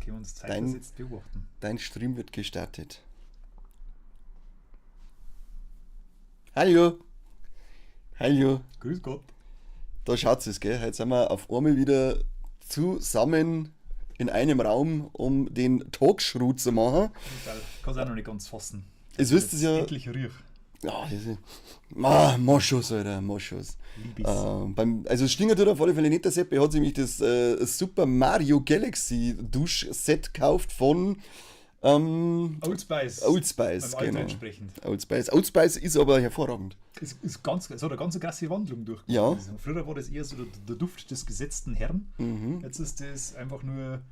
können wir uns zeitversetzt beobachten. Dein Stream wird gestartet. Hallo. Hallo. Grüß Gott. Da schaut es, gell? Heute sind wir auf einmal wieder zusammen in einem Raum, um den Talkschrut zu machen. Ich kann es auch noch nicht ganz fassen. Jetzt wisst ihr ja. Endlich riech. Ja, diese. Moschus, Alter, Moschus. Liebis. Also Stinger tut auf alle Fälle nicht der Sepp, er hat sich nämlich das Super Mario Galaxy Duschset gekauft von Old Spice. Old Spice, Beim Alter genau. entsprechend. Old Spice ist aber hervorragend. Es hat eine ganz krasse Wandlung durchgemacht. Ja. Also früher war das eher so der Duft des gesetzten Herrn. Jetzt ist das einfach nur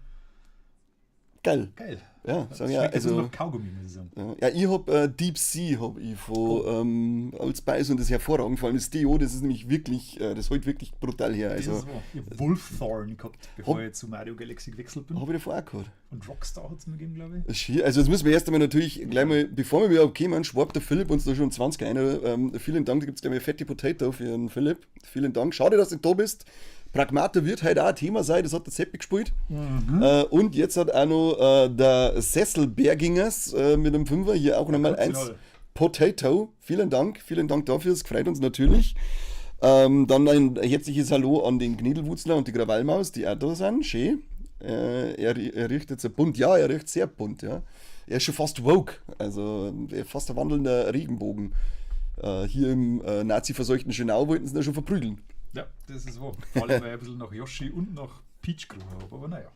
Geil. geil. Ja, Das sagen ja, schmeckt also. nach Kaugummi, muss ich sagen. Ja, ich hab Deep Sea hab ich von Old Spice und das ist hervorragend. Vor allem das Deo, das ist nämlich wirklich, das hält wirklich brutal her. Das Also, ist wahr. Ich hab Wolfthorn gehabt, bevor ich zu Mario Galaxy gewechselt bin. habe ich davor auch gehabt. Und Rockstar hat es mir gegeben, glaube ich. Schier. Also jetzt müssen wir erst einmal natürlich gleich mal, bevor wir wieder kommen, schwappt der Philipp uns da schon 20 einer. Vielen Dank, da gibt es gleich mal Fatty Potato für den Philipp. Vielen Dank. Schade, dass du da bist. Pragmata wird heute auch ein Thema sein, das hat der Seppi gespielt. Und jetzt hat auch noch der Sessel Bergingers mit dem Fünfer hier auch nochmal eins. Potato. Vielen Dank dafür, es freut uns natürlich. Dann ein herzliches Hallo an den Gniedelwutzler und die Krawallmaus, die auch da sind. Schön. Er riecht jetzt sehr bunt. Ja, er riecht sehr bunt, ja. Er ist schon fast woke, also er ist fast ein wandelnder Regenbogen. Hier im nazi-verseuchten Schönau wollten sie ihn schon verprügeln. Ja, das ist wahr. Vor allem, weil ich ein bisschen nach Yoshi und nach Peach gerochen habe, aber naja.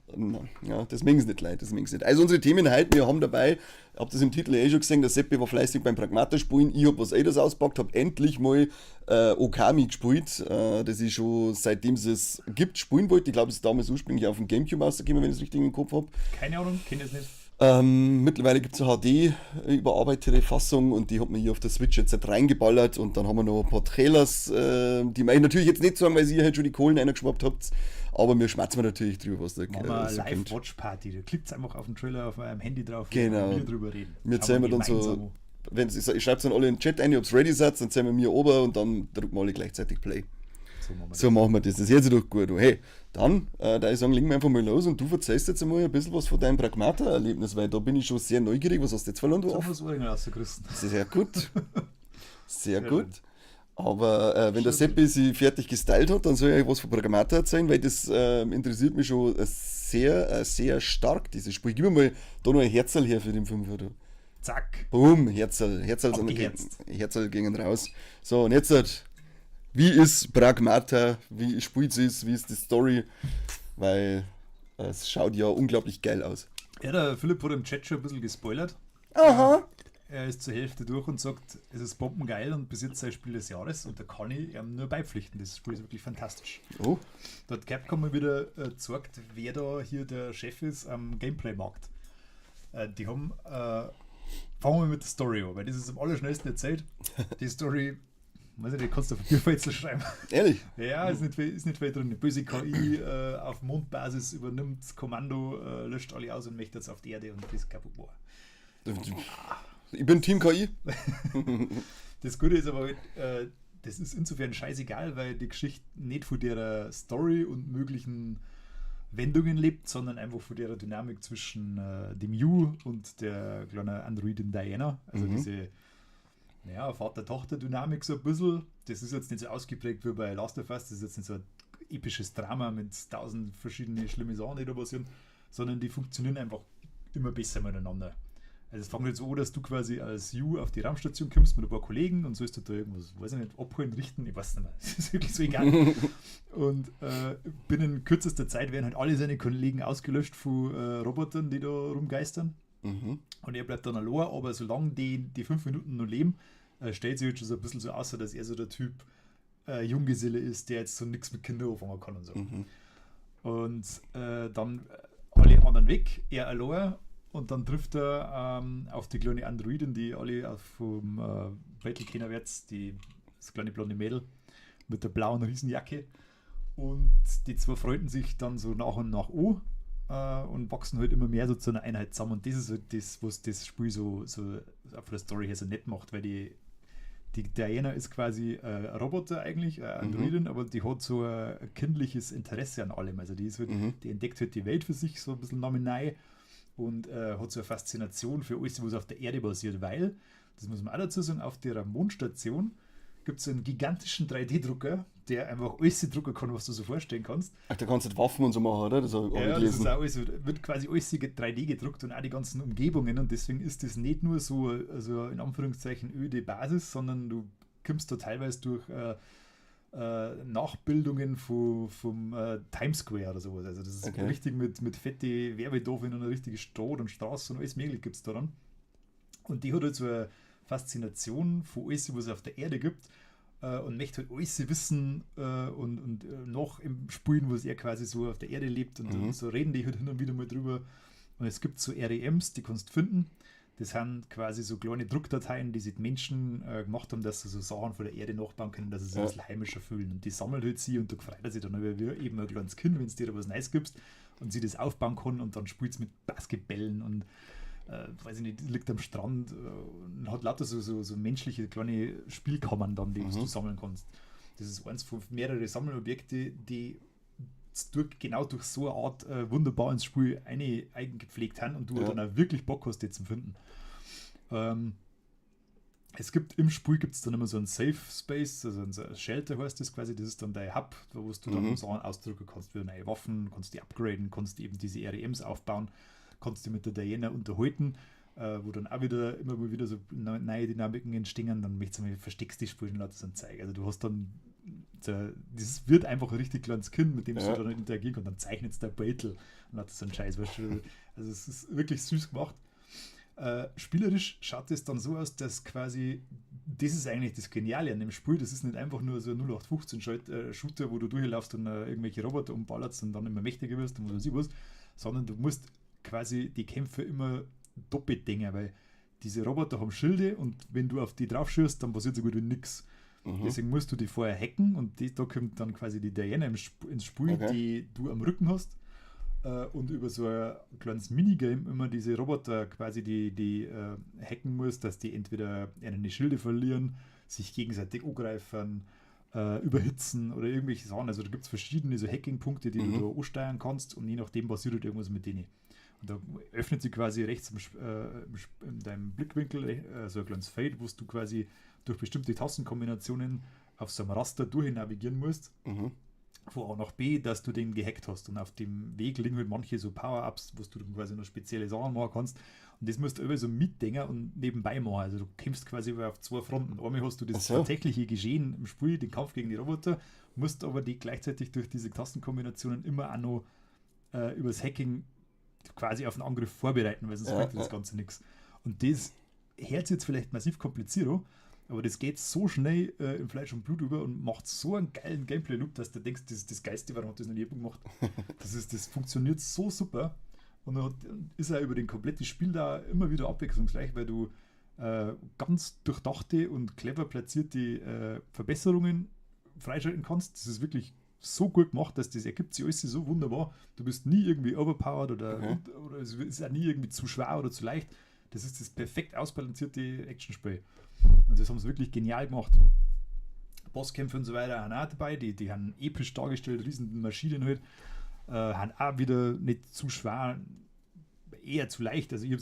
Ja, das mögen sie nicht, Leute, das mögen sie nicht. Also unsere Themen heute, wir haben dabei, ich habe das im Titel schon gesehen, der Seppi war fleißig beim Pragmata spielen, ich habe was anderes auspackt, habe endlich mal Okami gespielt, das ich schon seitdem es es gibt spielen wollte. Ich glaube, es ist damals ursprünglich auf dem Gamecube rausgekommen, wenn ich es richtig im Kopf habe. Keine Ahnung, kenne ich es nicht. Mittlerweile gibt es eine HD überarbeitete Fassung und die hat man hier auf der Switch jetzt halt reingeballert und dann haben wir noch ein paar Trailers, die möchte ich natürlich jetzt nicht sagen, weil ihr halt schon die Kohlen reingeschwappt habt, aber wir schmerzen natürlich drüber, was da Machen wir eine so kommt. Live-Watch-Party, da klickt einfach auf den Trailer auf eurem Handy drauf Genau. und wir drüber reden. Wir Schauen zählen wir dann gemeinsam so, an. wenn ich schreibe es dann alle in den Chat ein, ob es ready seid, dann zählen wir mir ober und dann drücken wir alle gleichzeitig Play. So machen wir das. Das hört sich doch gut an. Hey, dann, da ich sagen, legen wir einfach mal los und du erzählst jetzt einmal ein bisschen was von deinem Pragmata-Erlebnis, weil da bin ich schon sehr neugierig. Was hast du jetzt verloren, du So auf? haben wir das Ohrringe rausgerissen. Sehr gut. Sehr Ja, gut. Aber wenn der Seppi sich fertig gestylt hat, dann soll ich was von Pragmata erzählen, weil das interessiert mich schon sehr stark, dieses Spiel. Gib mir mal da noch ein Herzl her für den 5 oder. Zack. Boom, Herzl Abgeherzt. Herzl gingen raus. So, und jetzt, wie ist Pragmata, wie spielt es, wie ist die Story? Weil es schaut ja unglaublich geil aus. Ja, der Philipp hat im Chat schon ein bisschen gespoilert. Aha. Er ist zur Hälfte durch und sagt, es ist bombengeil und bis jetzt sein Spiel des Jahres und da kann ich ihm nur beipflichten. Das Spiel ist wirklich fantastisch. Oh, Da hat Capcom mal wieder gezeigt, wer da hier der Chef ist am Gameplay-Markt. Die haben, fangen wir mit der Story an, weil das ist am allerschnellsten erzählt. Die Story, weiß ich nicht, kannst du auf Papierfetzen schreiben. ehrlich? Ja, ist nicht viel drin. Eine böse KI auf Mondbasis übernimmt das Kommando, löscht alle aus und möchte jetzt auf die Erde und das kaputt machen. Ich bin Team KI. Das Gute ist aber, das ist insofern scheißegal, weil die Geschichte nicht von der Story und möglichen Wendungen lebt, sondern einfach von der Dynamik zwischen dem You und der kleinen Androidin Diana. Also diese Vater-Tochter-Dynamik so ein bisschen. Das ist jetzt nicht so ausgeprägt wie bei Last of Us, das ist jetzt nicht so ein episches Drama mit 1000 verschiedene schlimme Sachen, die da passieren, sondern die funktionieren einfach immer besser miteinander. Also es fängt jetzt an, dass du quasi als You auf die Raumstation kommst mit ein paar Kollegen und sollst du da irgendwas, weiß ich nicht, abholen, richten, ich weiß nicht mehr. Das ist wirklich so egal. Und binnen kürzester Zeit werden halt alle seine Kollegen ausgelöscht von Robotern, die da rumgeistern. Und er bleibt dann allein, aber solange die 5 Minuten noch leben, stellt sich jetzt schon so ein bisschen so aus, dass er so der Typ Junggeselle ist, der jetzt so nichts mit Kindern anfangen kann und so. Und dann alle anderen weg, er allein. Und dann trifft er auf die kleine Androidin, die alle vom Brettel kennen wird, das kleine blonde Mädel mit der blauen Riesenjacke. Und die zwei freunden sich dann so nach und nach an und wachsen halt immer mehr so zu einer Einheit zusammen. Und das ist halt das, was das Spiel so von der Story her so nett macht, weil die Die Diana ist quasi ein Roboter eigentlich, eine Androidin, aber die hat so ein kindliches Interesse an allem. Also die ist halt, die entdeckt halt die Welt für sich so ein bisschen nominell und hat so eine Faszination für alles, was auf der Erde basiert, weil, das muss man auch dazu sagen, auf der Mondstation gibt es einen gigantischen 3D-Drucker, der einfach alles drucken kann, was du so vorstellen kannst. Ach, da kannst du Waffen und so machen, oder? Das habe ich Ja, das gelesen. ist auch alles, wird quasi alles 3D gedruckt und auch die ganzen Umgebungen und deswegen ist das nicht nur so also in Anführungszeichen öde Basis, sondern du kommst da teilweise durch Nachbildungen vom Times Square oder sowas. Also das ist richtig mit fette Werbetafeln und eine richtige Stadt und Straße und alles mögliche gibt es da dann. Und die hat halt so eine Faszination von alles, was es auf der Erde gibt und möchte halt alles wissen und noch im Spielen, was er quasi so auf der Erde lebt und so reden die halt hin und wieder mal drüber. Und es gibt so REMs, die kannst du finden. Das sind quasi so kleine Druckdateien, die sich Menschen gemacht haben, dass sie so Sachen von der Erde nachbauen können, dass sie sich ein bisschen heimischer fühlen. Und die sammelt halt sie und da freut er sich dann über eben ein kleines Kind, wenn es dir da was Neues gibst und sie das aufbauen kann und dann spielt es mit Basketballen und weiß ich nicht, liegt am Strand und hat lauter so menschliche kleine Spielkammern dann, die du sammeln kannst. Das ist eins von mehreren Sammelobjekte, die genau durch so eine Art wunderbar ins Spiel eingepflegt haben und du dann auch wirklich Bock hast, die zu finden. Es gibt im Spiel dann immer so ein Safe Space, also ein Shelter heißt das quasi, das ist dann dein Hub, wo du dann Sachen ausdrücken kannst, für neue Waffen, kannst die upgraden, kannst eben diese REMs aufbauen, kannst du mit der Diana unterhalten, wo dann auch wieder immer mal wieder so neue Dynamiken entstehen, dann möchtest du mal versteckst die Spiele und so ein Zeug. Also du hast dann das wird einfach ein richtig kleines Kind, mit dem du dann interagieren kannst, dann zeichnet es der Beutel und hat so einen Scheiß. Weißt du? Also es ist wirklich süß gemacht. Spielerisch schaut es dann so aus, dass quasi, das ist eigentlich das Geniale an dem Spiel, das ist nicht einfach nur so ein 0815 Shooter, wo du durchlaufst und irgendwelche Roboter umballerst und dann immer mächtiger wirst und was, sondern du musst quasi die Kämpfe immer doppelt denken, weil diese Roboter haben Schilde und wenn du auf die drauf schießt, dann passiert so gut wie nichts. Deswegen musst du die vorher hacken und da kommt dann quasi die Diana ins Spiel, die du am Rücken hast und über so ein kleines Minigame immer diese Roboter quasi die hacken musst, dass die entweder eine Schilde verlieren, sich gegenseitig angreifen, überhitzen oder irgendwelche Sachen. Also da gibt es verschiedene so Hacking-Punkte, die du da ansteuern kannst und je nachdem passiert halt irgendwas mit denen. Und da öffnet sich quasi rechts in deinem Blickwinkel so ein kleines Feld, wo du quasi durch bestimmte Tastenkombinationen auf so einem Raster durchnavigieren musst, von A nach B, dass du den gehackt hast. Und auf dem Weg liegen halt manche so Power-Ups, wo du dann quasi noch spezielle Sachen machen kannst. Und das musst du immer so mitdenken und nebenbei machen. Also du kämpfst quasi auf zwei Fronten. Einmal hast du das tatsächliche Geschehen im Spiel, den Kampf gegen die Roboter, musst aber die gleichzeitig durch diese Tastenkombinationen immer auch noch übers Hacking quasi auf einen Angriff vorbereiten, weil sonst bringt das Ganze nichts. Und das hört sich jetzt vielleicht massiv kompliziert an, aber das geht so schnell im Fleisch und Blut über und macht so einen geilen Gameplay-Loop, dass du denkst, das ist das Geiste, warum hat das noch nie gemacht. Das funktioniert so super und dann ist auch über den kompletten Spiel da immer wieder abwechslungsreich, weil du ganz durchdachte und clever platzierte Verbesserungen freischalten kannst. Das ist wirklich so gut gemacht, dass das ergibt sich alles so wunderbar. Du bist nie irgendwie overpowered oder es ist auch nie irgendwie zu schwer oder zu leicht. Das ist das perfekt ausbalancierte Actionspiel. Und das haben sie wirklich genial gemacht. Bosskämpfe und so weiter haben auch dabei, die haben episch dargestellt, riesen Maschinen halt, haben auch wieder nicht zu schwer, eher zu leicht. Also ich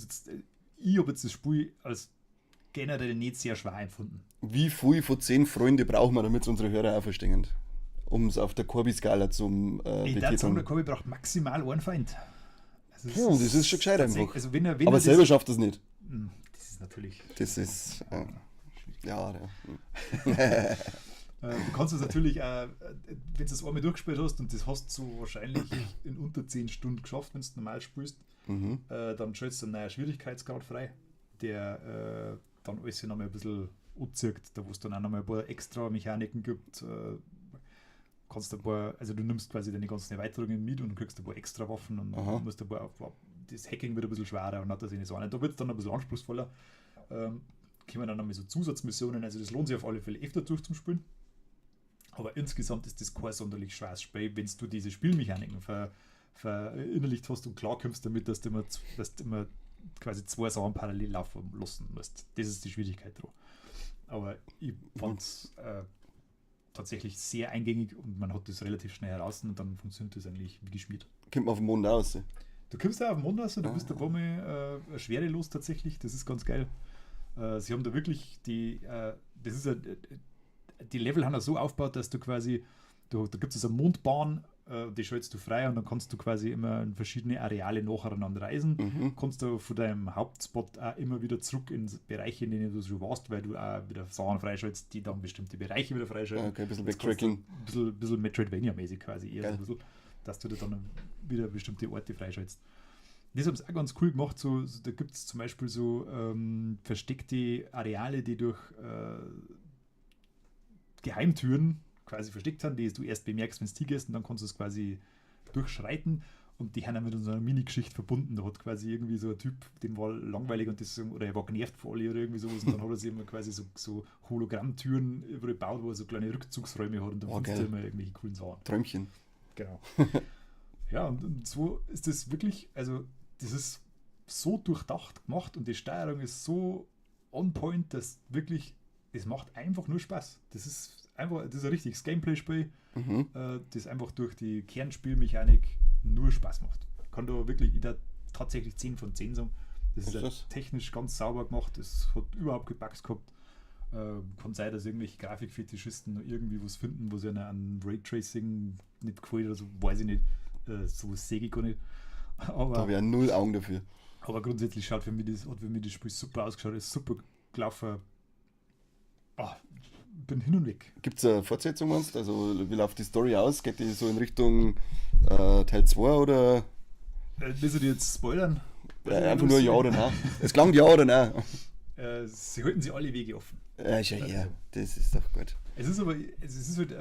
habe jetzt das Spiel als generell nicht sehr schwer empfunden. Wie viel von 10 Freunde brauchen wir, damit es unsere Hörer auch verstehen? Um es auf der Corby-Skala zum ich würde sagen, der Corby braucht maximal einen Feind. Also das ist schon gescheit einfach. Also wenn aber selber schafft das nicht. Das ist natürlich... Das ist... ja. Du kannst es natürlich auch, wenn du es einmal durchgespielt hast und das hast du wahrscheinlich in unter 10 Stunden geschafft, wenn du normal spielst, dann stellst du einen neuen Schwierigkeitsgrad frei, der dann alles nochmal ein bisschen anzieht, da wo es dann auch nochmal ein paar extra Mechaniken gibt. Kannst ein paar, also du nimmst quasi deine ganzen Erweiterungen mit und kriegst ein paar extra Waffen und musst ein paar, das Hacking wird ein bisschen schwerer und hat das nicht so an. Da wird es dann ein bisschen anspruchsvoller. Kommen dann nochmal so Zusatzmissionen, also das lohnt sich auf alle Fälle öfter durchzuspielen. Aber insgesamt ist das kein sonderlich schweres Spiel, wenn du diese Spielmechaniken verinnerlicht hast und klar kommst damit, dass du immer quasi zwei Sachen parallel laufen lassen musst. Das ist die Schwierigkeit dran. Aber ich fand es tatsächlich sehr eingängig und man hat das relativ schnell heraus und dann funktioniert das eigentlich wie geschmiert. Kommt man auf den Mond aus. Du kommst da auf den Mond raus, du bist ein paar Mal schwerelos tatsächlich, das ist ganz geil. Sie haben da wirklich das ist die Level haben so aufgebaut, dass du quasi, da gibt es eine Mondbahn, die schaltest du frei und dann kannst du quasi immer in verschiedene Areale nacheinander reisen. Kannst du von deinem Hauptspot auch immer wieder zurück in Bereiche, in denen du schon warst, weil du auch wieder Sachen freischaltest, die dann bestimmte Bereiche wieder freischalten. Okay, ein bisschen Backtracking. Ein bisschen Metroidvania-mäßig quasi eher so ein bisschen, dass du da dann wieder bestimmte Orte freischaltest. Das haben sie auch ganz cool gemacht. Da gibt es zum Beispiel so versteckte Areale, die durch Geheimtüren quasi versteckt sind, die du erst bemerkst, wenn du die gehst und dann kannst du es quasi durchschreiten und die haben dann mit so einer Mini-Geschichte verbunden. Da hat quasi irgendwie so ein Typ, dem war langweilig und oder er war genervt vor alle oder irgendwie sowas und dann hat er sich immer quasi so Hologrammtüren überall gebaut, wo er so kleine Rückzugsräume hat und dann findest du immer irgendwelche coolen Sachen. Träumchen. Genau. Ja, und so ist das wirklich, also das ist so durchdacht gemacht und die Steuerung ist so on point, dass wirklich, es macht einfach nur Spaß. Das ist ein richtiges Gameplay-Spiel, das einfach durch die Kernspielmechanik nur Spaß macht. Kann da wirklich tatsächlich 10 von 10 sagen. Das ist technisch ganz sauber gemacht, es hat überhaupt keine Bugs gehabt. Kann sein, dass irgendwelche Grafikfetischisten irgendwie was finden, wo sie an Raytracing nicht gefällt oder so, weiß ich nicht. Sowas sehe ich gar nicht. Aber, da habe ich ja 0 Augen dafür. Aber grundsätzlich hat für mich das Spiel super ausgeschaut, ist super gelaufen. Bin hin und weg. Gibt es eine Fortsetzung, meinst du? Also wie läuft die Story aus? Geht die so in Richtung Teil 2 oder? Willst du die jetzt spoilern? Einfach nur ja oder nein. Es klang ja oder nein. Sie halten sie alle Wege offen. Ja, das ist doch gut. Es ist halt,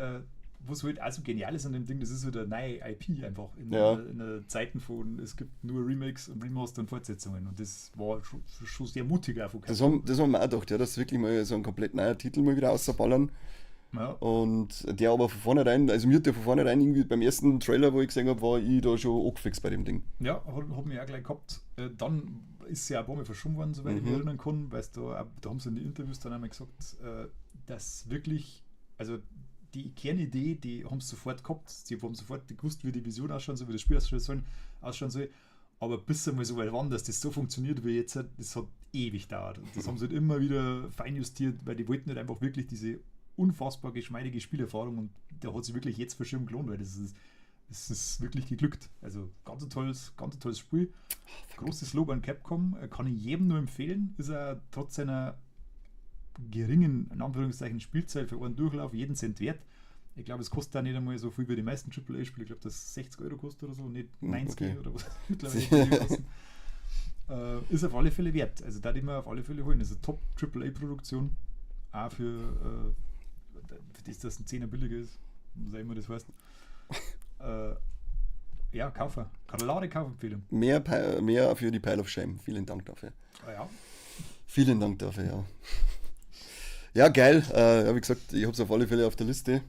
was halt auch so genial ist an dem Ding, das ist halt eine neue IP einfach. In Zeiten von, es gibt nur Remakes und Remaster und Fortsetzungen und das war schon sehr mutig auch von Capcom. Das haben wir auch gedacht, ja, dass wirklich mal so ein komplett neuer Titel mal wieder rausballern. Ja. Und der aber von vornherein, also mir hat der von vornherein irgendwie beim ersten Trailer, wo ich gesehen habe, war ich da schon angefixt bei dem Ding. Ja, hat mich auch gleich gehabt. Dann ist sie auch ein paar Mal verschoben worden, soweit ich mich erinnern kann, weil da haben sie in den Interviews dann einmal gesagt, dass wirklich, also die Kernidee, die haben sie sofort gehabt, sie haben sofort gewusst, wie die Vision ausschauen soll, wie das Spiel ausschauen soll, aber bis sie mal so weit waren, dass das so funktioniert wie jetzt, das hat ewig gedauert. Und das haben sie halt immer wieder feinjustiert, weil die wollten halt einfach wirklich diese unfassbar geschmeidige Spielerfahrung und da hat sich wirklich jetzt für Schirm gelohnt, weil das ist wirklich geglückt. Also ganz ein tolles Spiel. Großes Lob an Capcom, kann ich jedem nur empfehlen, ist er trotz seiner geringen, in Anführungszeichen, Spielzeit für einen Durchlauf jeden Cent wert. Ich glaube, es kostet auch nicht einmal so viel wie die meisten AAA-Spiele. Ich glaube, das 60 Euro kostet oder so, nicht 90 oder was mittlerweile kosten. Ist auf alle Fälle wert. Also da die wir auf alle Fälle holen. Das ist eine Top-AAA-Produktion. Auch für das, dass ein 10er billiger ist. Was auch immer das heißt. Ja, kaufen. Klare Kaufempfehlung. Mehr für die Pile of Shame. Vielen Dank dafür. Ja. Vielen Dank dafür, ja. Ja, geil. Wie gesagt, ich habe es auf alle Fälle auf der Liste.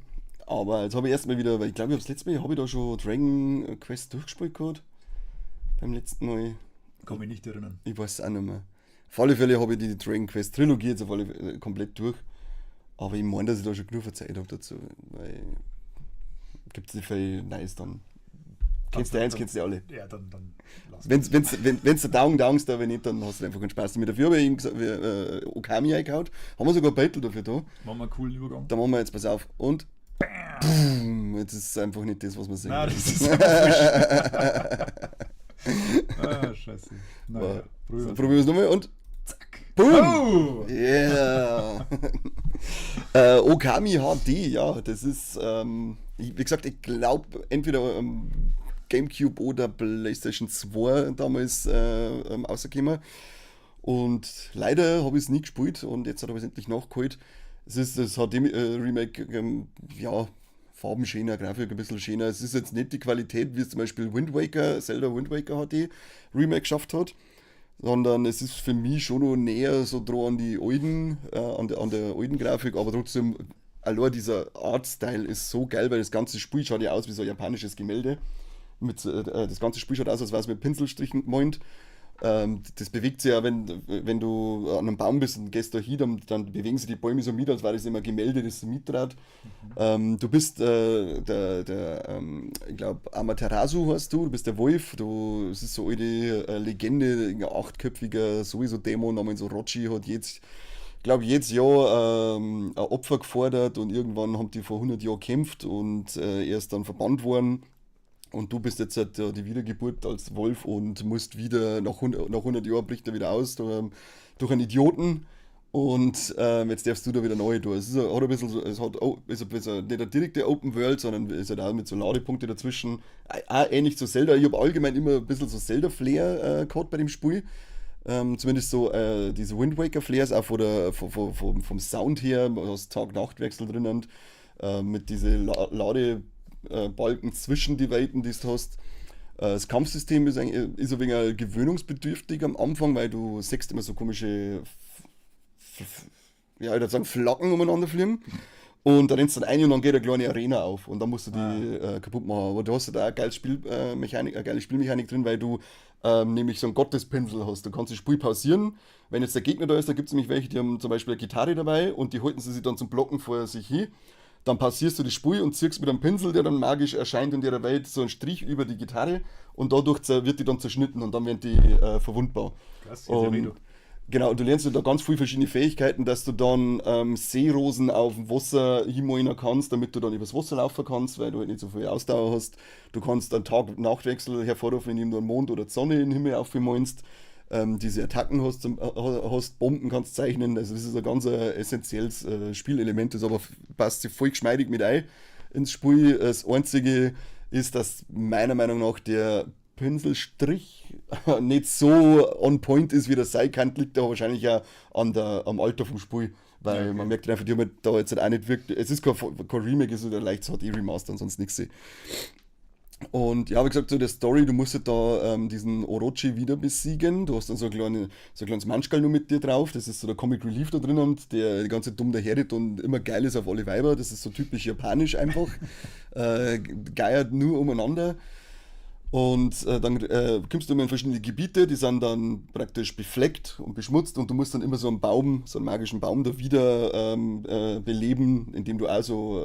Aber jetzt habe ich erstmal wieder, weil ich glaube, das letzte Mal habe ich da schon Dragon Quest durchgespielt gehabt. Beim letzten Mal. Kann mich nicht erinnern. Ich weiß es auch nicht mehr. Auf alle Fälle habe ich die Dragon Quest Trilogie jetzt auf alle Fälle komplett durch. Aber ich meine, dass ich da schon genug Zeit habe dazu. Weil gibt es nicht viel Neues dann. Kennst du eins, kennst du alle. Ja, dann lass Wenn du Daumen dankst, aber nicht, dann hast du einfach keinen Spaß damit. Dafür habe ich ihm gesagt, Okami eingehaut. Haben wir sogar ein Battle dafür da. Machen wir einen coolen Übergang. Da machen wir jetzt, pass auf. Und BAM! Jetzt ist es einfach nicht das, was man sehen. Nein, das ist einfach scheiße. Naja, probieren wir es nochmal und zack. Boom! Oh! Yeah! Okami HD, ja, das ist, wie gesagt, ich glaube, entweder Gamecube oder PlayStation 2 damals rausgekommen. Und leider habe ich es nie gespielt und jetzt habe ich es endlich nachgeholt. Es ist das HD-Remake, Farben schöner, Grafik ein bisschen schöner. Es ist jetzt nicht die Qualität, wie es zum Beispiel Zelda Wind Waker HD Remake geschafft hat, sondern es ist für mich schon noch näher so dran an die alten, an der alten Grafik, aber trotzdem, allein dieser Artstyle ist so geil, weil das ganze Spiel schaut ja aus wie so ein japanisches Gemälde. Das ganze Spiel schaut aus, als wäre es mit Pinselstrichen gemalt. Das bewegt sich ja, wenn du an einem Baum bist und gehst da hin, dann bewegen sich die Bäume so mit, als wäre das immer Gemälde, das so mitdraht. Du bist ich glaube, Amaterasu heißt du bist der Wolf, es ist so eine alte Legende, ein achtköpfiger sowieso Dämon namens Orochi hat jetzt, glaube jedes Jahr ein Opfer gefordert und irgendwann haben die vor 100 Jahren gekämpft und er ist dann verbannt worden. Und du bist jetzt halt die Wiedergeburt als Wolf und musst wieder, nach 100 Jahren bricht er wieder aus durch einen Idioten. Und jetzt darfst du da wieder neu tun. Es ist, hat ein bisschen so, ist ein bisschen nicht eine direkte Open World, sondern ist halt auch mit so Ladepunkte dazwischen. Auch ähnlich zu Zelda. Ich habe allgemein immer ein bisschen so Zelda-Flair gehabt bei dem Spiel. Zumindest so diese Wind Waker-Flares, auch vom Sound her, du hast Tag-Nacht-Wechsel drinnen, mit diesen Ladebalken zwischen die Welten, die du hast. Das Kampfsystem ist ein wenig gewöhnungsbedürftig am Anfang, weil du siehst immer so komische, ja, ich würde sagen, Flaggen umeinander fliegen. Und dann rennst du dann ein und dann geht eine kleine Arena auf und dann musst du die kaputt machen. Aber du hast da auch eine geile Spielmechanik drin, weil du nämlich so einen Gottespinsel hast. Du kannst das Spiel pausieren. Wenn jetzt der Gegner da ist, da gibt es nämlich welche, die haben zum Beispiel eine Gitarre dabei und die halten sie sich dann zum Blocken vor sich hin. Dann passierst du das Spiel und ziehst mit einem Pinsel, der dann magisch erscheint in der Welt, so einen Strich über die Gitarre und dadurch wird die dann zerschnitten und dann werden die verwundbar. Krass, Und, genau, du lernst da ganz viele verschiedene Fähigkeiten, dass du dann Seerosen auf dem Wasser hinmalen kannst, damit du dann übers Wasser laufen kannst, weil du halt nicht so viel Ausdauer hast. Du kannst einen Tag-Nachtwechsel hervorrufen, indem du einen Mond oder die Sonne in den Himmel aufmalst. Diese Attacken hast, Bomben kannst zeichnen, also das ist ein ganz essentielles Spielelement, das aber passt sich voll geschmeidig mit ein ins Spiel. Das einzige ist, dass meiner Meinung nach der Pinselstrich nicht so on point ist, wie das sein kann, liegt aber wahrscheinlich auch am Alter vom Spiel, weil man merkt einfach, die haben da jetzt halt auch nicht wirklich, es ist kein Remake, es ist ein leichtes HD-Remaster und sonst nichts. Und ja, wie gesagt, so der Story, du musst halt da diesen Orochi wieder besiegen. Du hast dann so ein kleines Manschgal nur mit dir drauf. Das ist so der Comic Relief da drin, der die ganze Zeit dumm daherredet und immer geil ist auf alle Weiber. Das ist so typisch japanisch einfach. Geiert nur umeinander. Und dann kommst du immer in verschiedene Gebiete, die sind dann praktisch befleckt und beschmutzt und du musst dann immer so einen magischen Baum da wieder beleben, indem du auch so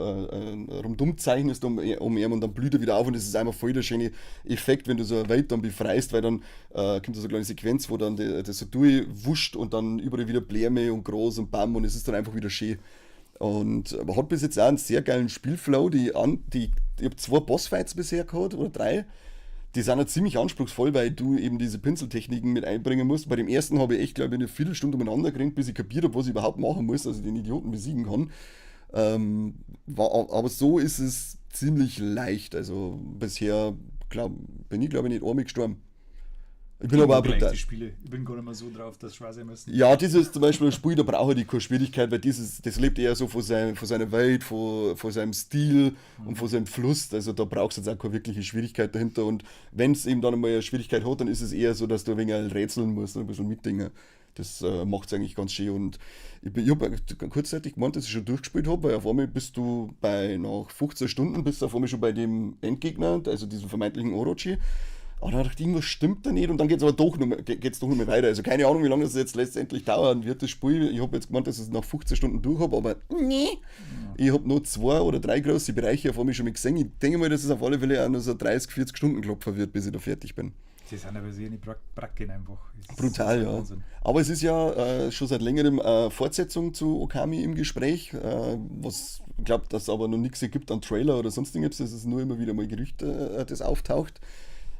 rundum zeichnest um ihn und dann blüht er wieder auf und das ist einfach voll der schöne Effekt, wenn du so eine Welt dann befreist, weil dann kommt so eine kleine Sequenz, wo dann das so durchwuscht und dann überall wieder Blärme und groß und Bam und es ist dann einfach wieder schön. Und aber hat bis jetzt auch einen sehr geilen Spielflow, ich habe 2 Bossfights bisher gehabt oder 3. Die sind ja ziemlich anspruchsvoll, weil du eben diese Pinseltechniken mit einbringen musst. Bei dem ersten habe ich echt, glaube ich, eine Viertelstunde umeinander gekriegt, bis ich kapiert habe, was ich überhaupt machen muss, dass ich den Idioten besiegen kann. Aber so ist es ziemlich leicht. Also bisher bin ich, glaube ich, nicht einmal gestorben. Ich bin aber auch brutal. Die Spiele. Ich bin gar nicht mehr so drauf, dass schwer sein müssen. Ja, dieses zum Beispiel ein Spiel, da brauche ich keine Schwierigkeit, weil das lebt eher so von seiner Welt, von seinem Stil und von seinem Fluss. Also da brauchst du jetzt auch keine wirkliche Schwierigkeit dahinter. Und wenn es eben dann einmal eine Schwierigkeit hat, dann ist es eher so, dass du ein wenig rätseln musst und ein bisschen mitdenken. Das macht es eigentlich ganz schön. Und ich habe kurzzeitig gemeint, dass ich schon durchgespielt habe, weil auf einmal bist du nach 15 Stunden bist du auf einmal schon bei dem Endgegner, also diesem vermeintlichen Orochi. Und dann dachte ich, irgendwas stimmt da nicht und dann geht es aber doch noch mal weiter. Also keine Ahnung, wie lange das jetzt letztendlich dauern wird, das Spiel. Ich habe jetzt gemeint, dass ich es nach 15 Stunden durch habe, aber nee. Ich habe noch 2 oder 3 große Bereiche auf einmal schon mal gesehen. Ich denke mal, dass es auf alle Fälle auch noch so 30, 40 Stunden Klopfer wird, bis ich da fertig bin. Die sind aber sehr nicht Bracken einfach. Brutal, ja. Wahnsinn. Aber es ist ja schon seit längerem Fortsetzung zu Okami im Gespräch, was ich glaube, dass es aber noch nichts gibt an Trailer oder sonst irgendwas. Es ist nur immer wieder mal Gerücht, das auftaucht.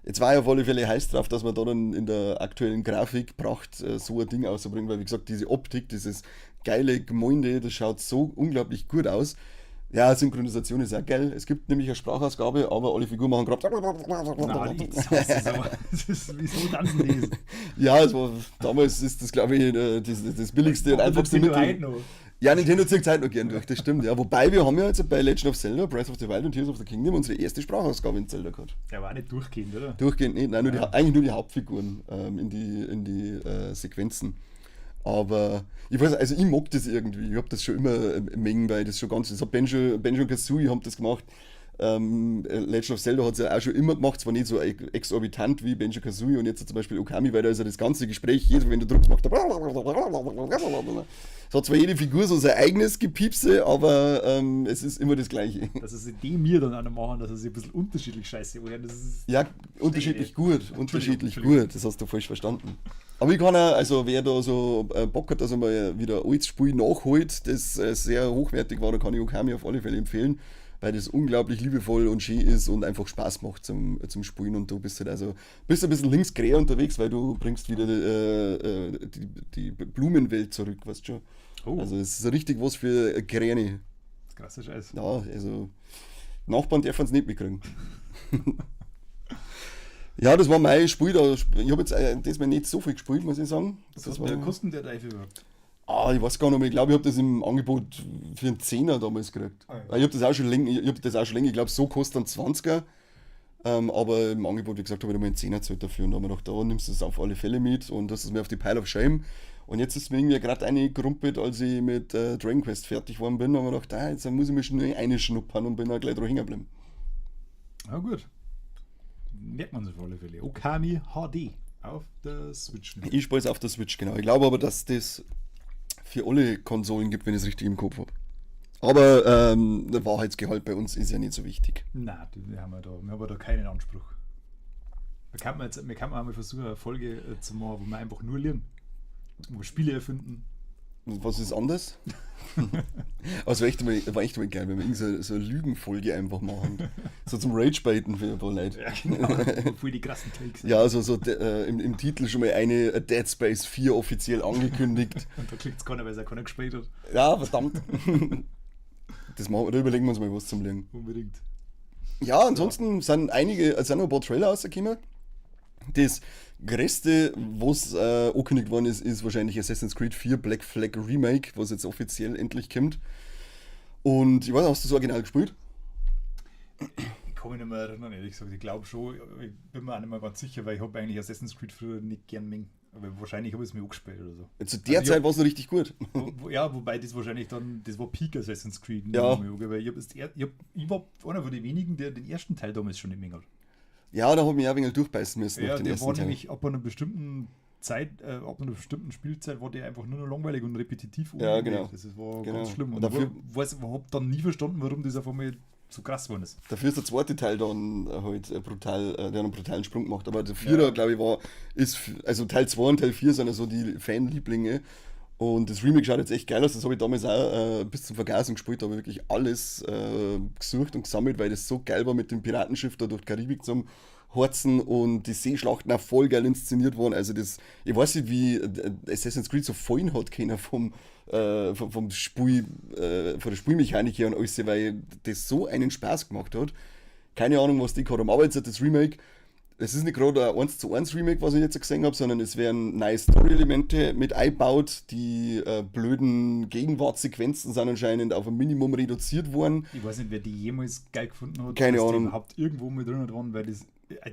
Jetzt war ich auf alle Fälle heiß drauf, dass man da dann in der aktuellen Grafikpracht so ein Ding auszubringen, weil wie gesagt, diese Optik, dieses geile Gemeinde, das schaut so unglaublich gut aus. Ja, Synchronisation ist auch geil. Es gibt nämlich eine Sprachausgabe, aber alle Figuren machen gerade. Wieso tanzen die? Ja, damals ist das, glaube ich, das billigste und einfachste Mittel. Ja, Nintendo zieht Zeit noch gern durch, das stimmt. Ja. Wobei wir haben ja jetzt bei Legend of Zelda, Breath of the Wild und Tears of the Kingdom unsere erste Sprachausgabe in Zelda gehabt. Der war nicht durchgehend, oder? Durchgehend nicht, nein, eigentlich nur die Hauptfiguren in die Sequenzen. Aber ich weiß, also ich mag das irgendwie. Ich habe das schon immer mengen, weil das schon ganz. Das hat Banjo und Kazooie haben das gemacht. Legend of Zelda hat es ja auch schon immer gemacht, zwar nicht so exorbitant wie Banjo-Kazooie und jetzt zum Beispiel Okami, weil da ist ja das ganze Gespräch, wenn du drückst, macht er. Es hat zwar jede Figur so sein eigenes Gepiepse, aber es ist immer das Gleiche. Dass sie mir dann auch noch machen, dass sie ein bisschen unterschiedlich scheiße machen. Das ist Ja, unterschiedlich gut, gut, das hast du falsch verstanden. Aber ich kann auch, also wer da so Bock hat, dass er mal wieder ein altes Spiel nachholt, das sehr hochwertig war, da kann ich Okami auf alle Fälle empfehlen, weil das unglaublich liebevoll und schön ist und einfach Spaß macht zum Spielen und du bist halt also bist ein bisschen linksquer unterwegs, weil du bringst wieder die Blumenwelt zurück, weißt du schon. Oh. Also es ist richtig was für Kräne. das krasse Scheiß. Ja, also Nachbarn dürfen es nicht mitkriegen. Ja, das war mein Spiel. Ich habe jetzt diesmal nicht so viel gespielt, muss ich sagen. Was kostet der Teufel überhaupt? Ich weiß gar nicht mehr. Ich glaube, ich habe das im Angebot für einen 10er damals gekriegt. Ah, ja. Weil ich habe das auch schon länger. Ich glaube, so kostet ein 20er. Aber im Angebot, wie gesagt, habe ich mal einen 10er gezahlt dafür. Und da habe ich gedacht, da nimmst du es auf alle Fälle mit. Und das ist mir auf die Pile of Shame. Und jetzt ist mir irgendwie gerade eingerumpelt, als ich mit Dragon Quest fertig geworden bin. Da habe ich gedacht, jetzt muss ich mir schon eine schnuppern und bin da gleich drauf hängen geblieben. Ja, gut. Merkt man sich auf alle Fälle. Okami HD auf der Switch. Ich spiele es auf der Switch, genau. Ich glaube aber, dass das für alle Konsolen gibt, wenn ich es richtig im Kopf habe. Aber der Wahrheitsgehalt bei uns ist ja nicht so wichtig. Nein, wir haben da keinen Anspruch. Wir kann einmal versuchen, eine Folge zu machen, wo wir einfach nur lernen. Wo wir Spiele erfinden. Was ist anders? Also war echt mal geil, wenn wir irgendwie so eine Lügenfolge einfach machen. So zum Rage-Baiten für ein paar Leute. Ja, genau. Voll die krassen Takes. Ja, also so im Titel schon mal eine Dead Space 4 offiziell angekündigt. Und da klickt es keiner, weil es auch keiner gespielt hat. Ja, verdammt. Da überlegen wir uns mal was zum Lernen. Unbedingt. Ja, ansonsten sind noch ein paar Trailer rausgekommen. Das größte, was angekündigt worden ist wahrscheinlich Assassin's Creed 4 Black Flag Remake, was jetzt offiziell endlich kommt. Und ich weiß, hast du das Original gespielt? Ich kann mich nicht mehr erinnern, ehrlich gesagt. Ich glaube schon, ich bin mir auch nicht mehr ganz sicher, weil ich habe eigentlich Assassin's Creed früher nicht gern mengen. Aber wahrscheinlich habe ich es mir auch gespielt oder so. Zu der Zeit war es noch richtig gut. Wobei das wahrscheinlich dann, das war Peak Assassin's Creed. Ja. Weil ich war einer von den wenigen, der den ersten Teil damals schon nicht mehr hat. Ja, da habe ich mich auch ein wenig durchbeißen müssen. Ja, auf den der ersten war Teil. nämlich ab einer bestimmten Zeit, ab einer bestimmten Spielzeit war der einfach nur noch langweilig und repetitiv. Ja, genau. Das war Genau. ganz schlimm. Und dafür- ich habe dann nie verstanden, warum das auf einmal so krass geworden ist. Dafür ist der zweite Teil dann halt brutal, der hat einen brutalen Sprung gemacht. Aber der Vierer, Ja. glaube ich, also Teil 2 und Teil 4 sind ja so die Fanlieblinge. Und das Remake schaut jetzt echt geil aus. Das habe ich damals auch bis zum Vergasen gespielt. Da habe ich wirklich alles gesucht und gesammelt, weil das so geil war, mit dem Piratenschiff da durch die Karibik zum Horzen und die Seeschlachten auch voll geil inszeniert worden. Also ich weiß nicht, wie Assassin's Creed so fallen hat können vom Spiel, von der Spielmechanik her und alles, weil das so einen Spaß gemacht hat. Keine Ahnung, was die gerade haben. Aber jetzt hat das Remake, es ist nicht gerade ein 1:1 Remake, was ich jetzt gesehen habe, sondern es werden neue Story-Elemente mit eingebaut. Die blöden Gegenwartssequenzen sind anscheinend auf ein Minimum reduziert worden. Ich weiß nicht, wer die jemals geil gefunden hat. Keine dass die Ahnung. überhaupt irgendwo mit drin waren, weil das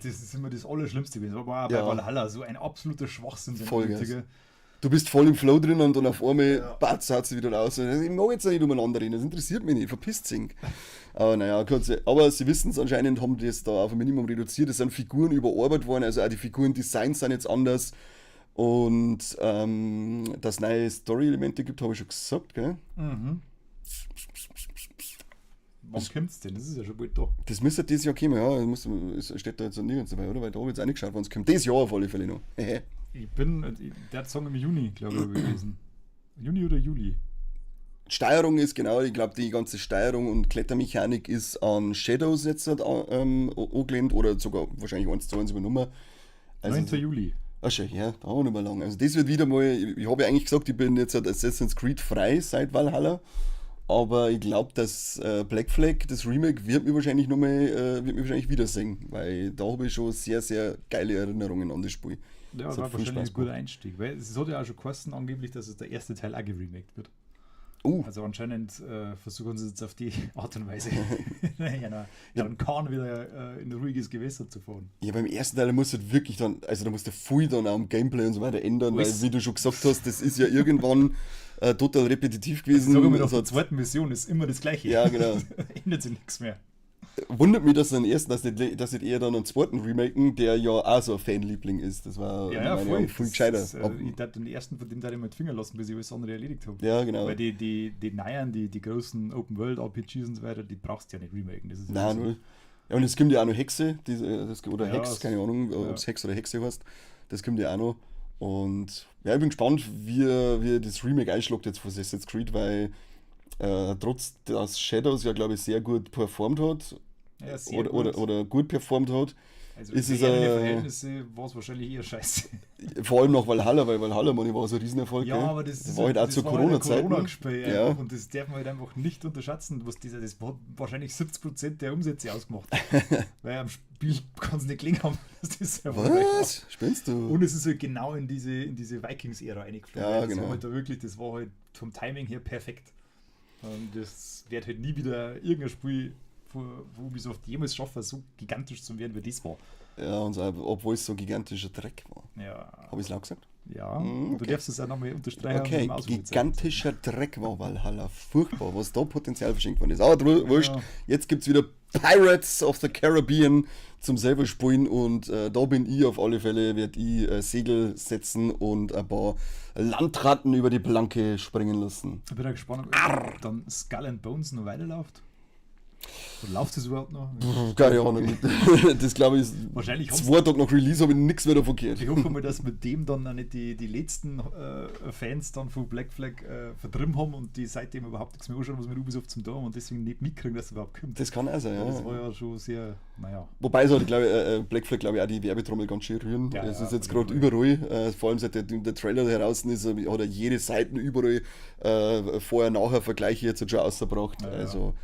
ist immer das Allerschlimmste gewesen. Das war auch bei Ja. Valhalla so ein absoluter Schwachsinn. so ein Vollgas. unnötiger. Du bist voll im Flow drin und dann auf einmal Ja. batz hat sie wieder raus. Ich mag jetzt nicht umeinander reden, das interessiert mich nicht, verpisst sich. Aber naja, aber sie wissen es anscheinend, haben die das da auf ein Minimum reduziert. Es sind Figuren überarbeitet worden, also auch die Figurendesigns sind jetzt anders. Und dass es neue Story-Elemente gibt, habe ich schon gesagt, gell? Mhm. Wann kommt's denn? Das ist ja schon bald da. Das müsste dieses Jahr kommen, ja. Es steht da jetzt noch nirgends dabei, oder? Weil da habe ich jetzt auch nicht geschaut, wann es kommt. Das Jahr auf alle Fälle noch. Der hat Song im Juni, glaube ich, gewesen. Juni oder Juli? Steuerung ist genau, ich glaube, die ganze Steuerung und Klettermechanik ist an Shadows jetzt angelehnt oder sogar wahrscheinlich 1:1 übernommen. 9. Juli. Ach schon, ja, da haben wir nicht mehr lang. Also das wird wieder mal, ich habe ja eigentlich gesagt, ich bin jetzt Assassin's Creed frei seit Valhalla, aber ich glaube, dass Black Flag, das Remake, wird mich wahrscheinlich wiedersehen, weil da habe ich schon sehr, sehr geile Erinnerungen an das Spiel. Ja, Das war hat viel wahrscheinlich Spaß ein guter gemacht. Einstieg, weil es hat ja auch schon geheißen angeblich, dass es der erste Teil auch geremaked wird. Also anscheinend versuchen sie jetzt auf die Art und Weise ihren Kahn wieder in ein ruhiges Gewässer zu fahren. Ja, beim ersten Teil musst du halt wirklich dann, also da musst du viel dann auch am Gameplay und so weiter ändern, weil wie du schon gesagt hast, das ist ja irgendwann total repetitiv gewesen. Sag mal, auf Das der hat- zweiten Mission ist immer das Gleiche. Ja, genau. Ändert sich nichts mehr. Wundert mich, dass dass nicht eher dann einen zweiten remaken, der ja auch so ein Fanliebling ist. Das war viel gescheiter. Ich dachte, den ersten von dem da ich mal die Finger lassen, bis ich alles andere erledigt habe. Ja, genau. Weil die neuen, die großen Open-World-RPGs und so weiter, die brauchst du ja nicht remaken. Das ist Nein, so. null. Ja, und es gibt ja auch noch Hexe, oder Ja, Hex, keine Ahnung, ob es Hex oder Hexe heißt. Das kommt ja auch noch. Und ja, ich bin gespannt, wie das Remake einschlägt jetzt von Assassin's Creed, weil trotz dass Shadows ja, glaube ich, sehr gut performt hat, Ja, sehr gut. oder gut performt hat, Also ist in es Verhältnisse war es wahrscheinlich eher scheiße. vor allem nach Valhalla, weil Valhalla, meine, war so ein Riesenerfolg. Ja, gell? aber das war halt auch zu Corona-Zeiten. Corona-Gespiel, Ja. und das darf man halt einfach nicht unterschätzen. Das hat wahrscheinlich 70% der Umsätze ausgemacht. Weil am Spiel kann es nicht gelingen haben, dass das erfolgreich war. Was? Spinnst du? Und es ist halt genau in diese Vikings-Ära eingeflogen. Ja, das genau. war halt da wirklich, das war halt vom Timing her perfekt. Und das wird halt nie wieder irgendein Spiel, wo Ubisoft jemals schaffen, so gigantisch zu werden, wie das war. Ja, und so, obwohl es so ein gigantischer Dreck war. Ja. Habe ich es laut gesagt? Ja, Okay. du darfst es auch nochmal unterstreichen. Okay, mit dem Ausrufezeichen. gigantischer Dreck war Valhalla. Furchtbar, was da Potenzial verschenkt worden ist. Aber wurscht, jetzt gibt es wieder Pirates of the Caribbean zum selber spielen und da bin ich auf alle Fälle, werde ich Segel setzen und ein paar Landratten über die Planke springen lassen. Ich bin ja gespannt, ob dann Skull and Bones noch weiterläuft. Oder läuft das überhaupt noch? Keine Ahnung. Das glaube ich ist Wahrscheinlich haben's- 2 Tage nach Release habe ich nichts mehr davon gehört. Ich hoffe mal, dass mit dem dann auch nicht die letzten Fans dann von Black Flag vertrieben haben und die seitdem überhaupt nichts mehr anschauen, was mit Ubisoft zum da haben und deswegen nicht mitkriegen, dass es überhaupt kommt. Das kann auch sein, ja. Das war ja schon sehr, naja. Wobei es hat, glaube ich, Black Flag, glaube ich, auch die Werbetrommel ganz schön rühren. Ja, Es ja, ist jetzt auf gerade jeden überall, vor allem seit der Trailer heraus ist, hat er jede Seiten überall Vorher-Nachher-Vergleiche jetzt schon ausgebracht. Ja, ja. Also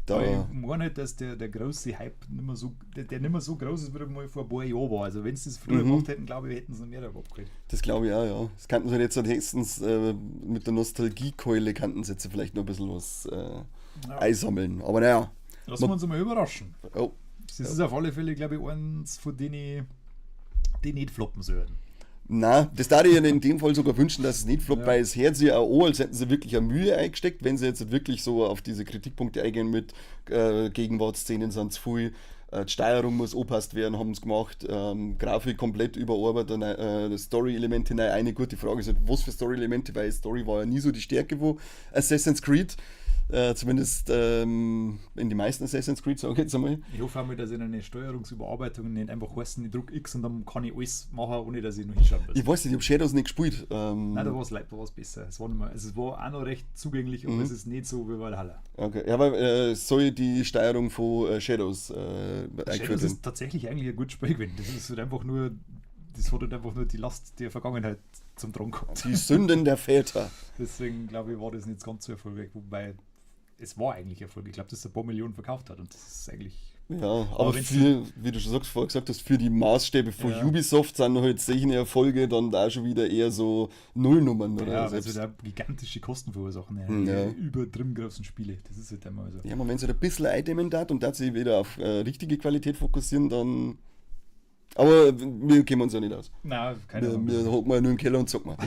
da. Aber ich meine nicht, dass der große Hype nicht mehr so, der nicht mehr so groß ist, wie er mal vor ein paar Jahren war. Also wenn sie das früher gemacht hätten, glaube ich, hätten sie noch mehr davon abgekriegt. Das glaube ich auch, ja. Das könnten sie jetzt höchstens mit der Nostalgiekeule könnten sie jetzt vielleicht noch ein bisschen was einsammeln. Aber naja. Lassen wir uns mal überraschen. Oh, Das ist auf alle Fälle, glaube ich, eins von denen, die nicht floppen sollen. nein, das darf ich ihnen in dem Fall sogar wünschen, dass es nicht floppt, Ja. weil es hört sich auch an, als hätten sie wirklich eine Mühe eingesteckt, wenn sie jetzt wirklich so auf diese Kritikpunkte eingehen mit Gegenwartsszenen sind zu viel, die Steuerung muss angepasst werden, haben es gemacht, Grafik komplett überarbeitet, Story-Elemente neu. Eine gute Frage ist halt, was für Story-Elemente, weil Story war ja nie so die Stärke von Assassin's Creed. Zumindest in die meisten Assassin's Creed, sage ich jetzt einmal. Ich hoffe auch mal, dass in eine Steuerungsüberarbeitung nicht einfach heißen, ich drücke X und dann kann ich alles machen, ohne dass ich noch hinschauen muss. Ich weiß nicht, ich habe Shadows nicht gespielt. Nein, da war es besser. Es war, nicht mehr, also es war auch noch recht zugänglich, aber es ist nicht so wie Valhalla. Okay, ja, aber soll die Steuerung von Shadows eingeführt Shadows werden? ist tatsächlich eigentlich ein gutes Spiel gewesen. Das ist halt einfach nur, das hat halt einfach nur die Last der Vergangenheit zum Tragen gehabt. Die Sünden der Väter. Deswegen glaube ich, war das nicht ganz so erfolgreich, wobei es war eigentlich Erfolg. Ich glaube, dass es ein paar Millionen verkauft hat und das ist eigentlich. Ja, aber wenn's- wie du schon vorher gesagt hast, für die Maßstäbe von Ja. Ubisoft sind halt solche Erfolge dann da schon wieder eher so Nullnummern. Oder Ja, also selbst. da gigantische Kosten verursachen. Ja. Übertrieben großen Spiele. Das ist halt einmal so. Ja, aber wenn sie halt ein bisschen eindämmen darf und da sich wieder auf richtige Qualität fokussieren, dann. Aber wir kennen uns ja nicht aus. Nein, keine Wir, Ahnung. wir hocken mal nur im Keller und zocken mal.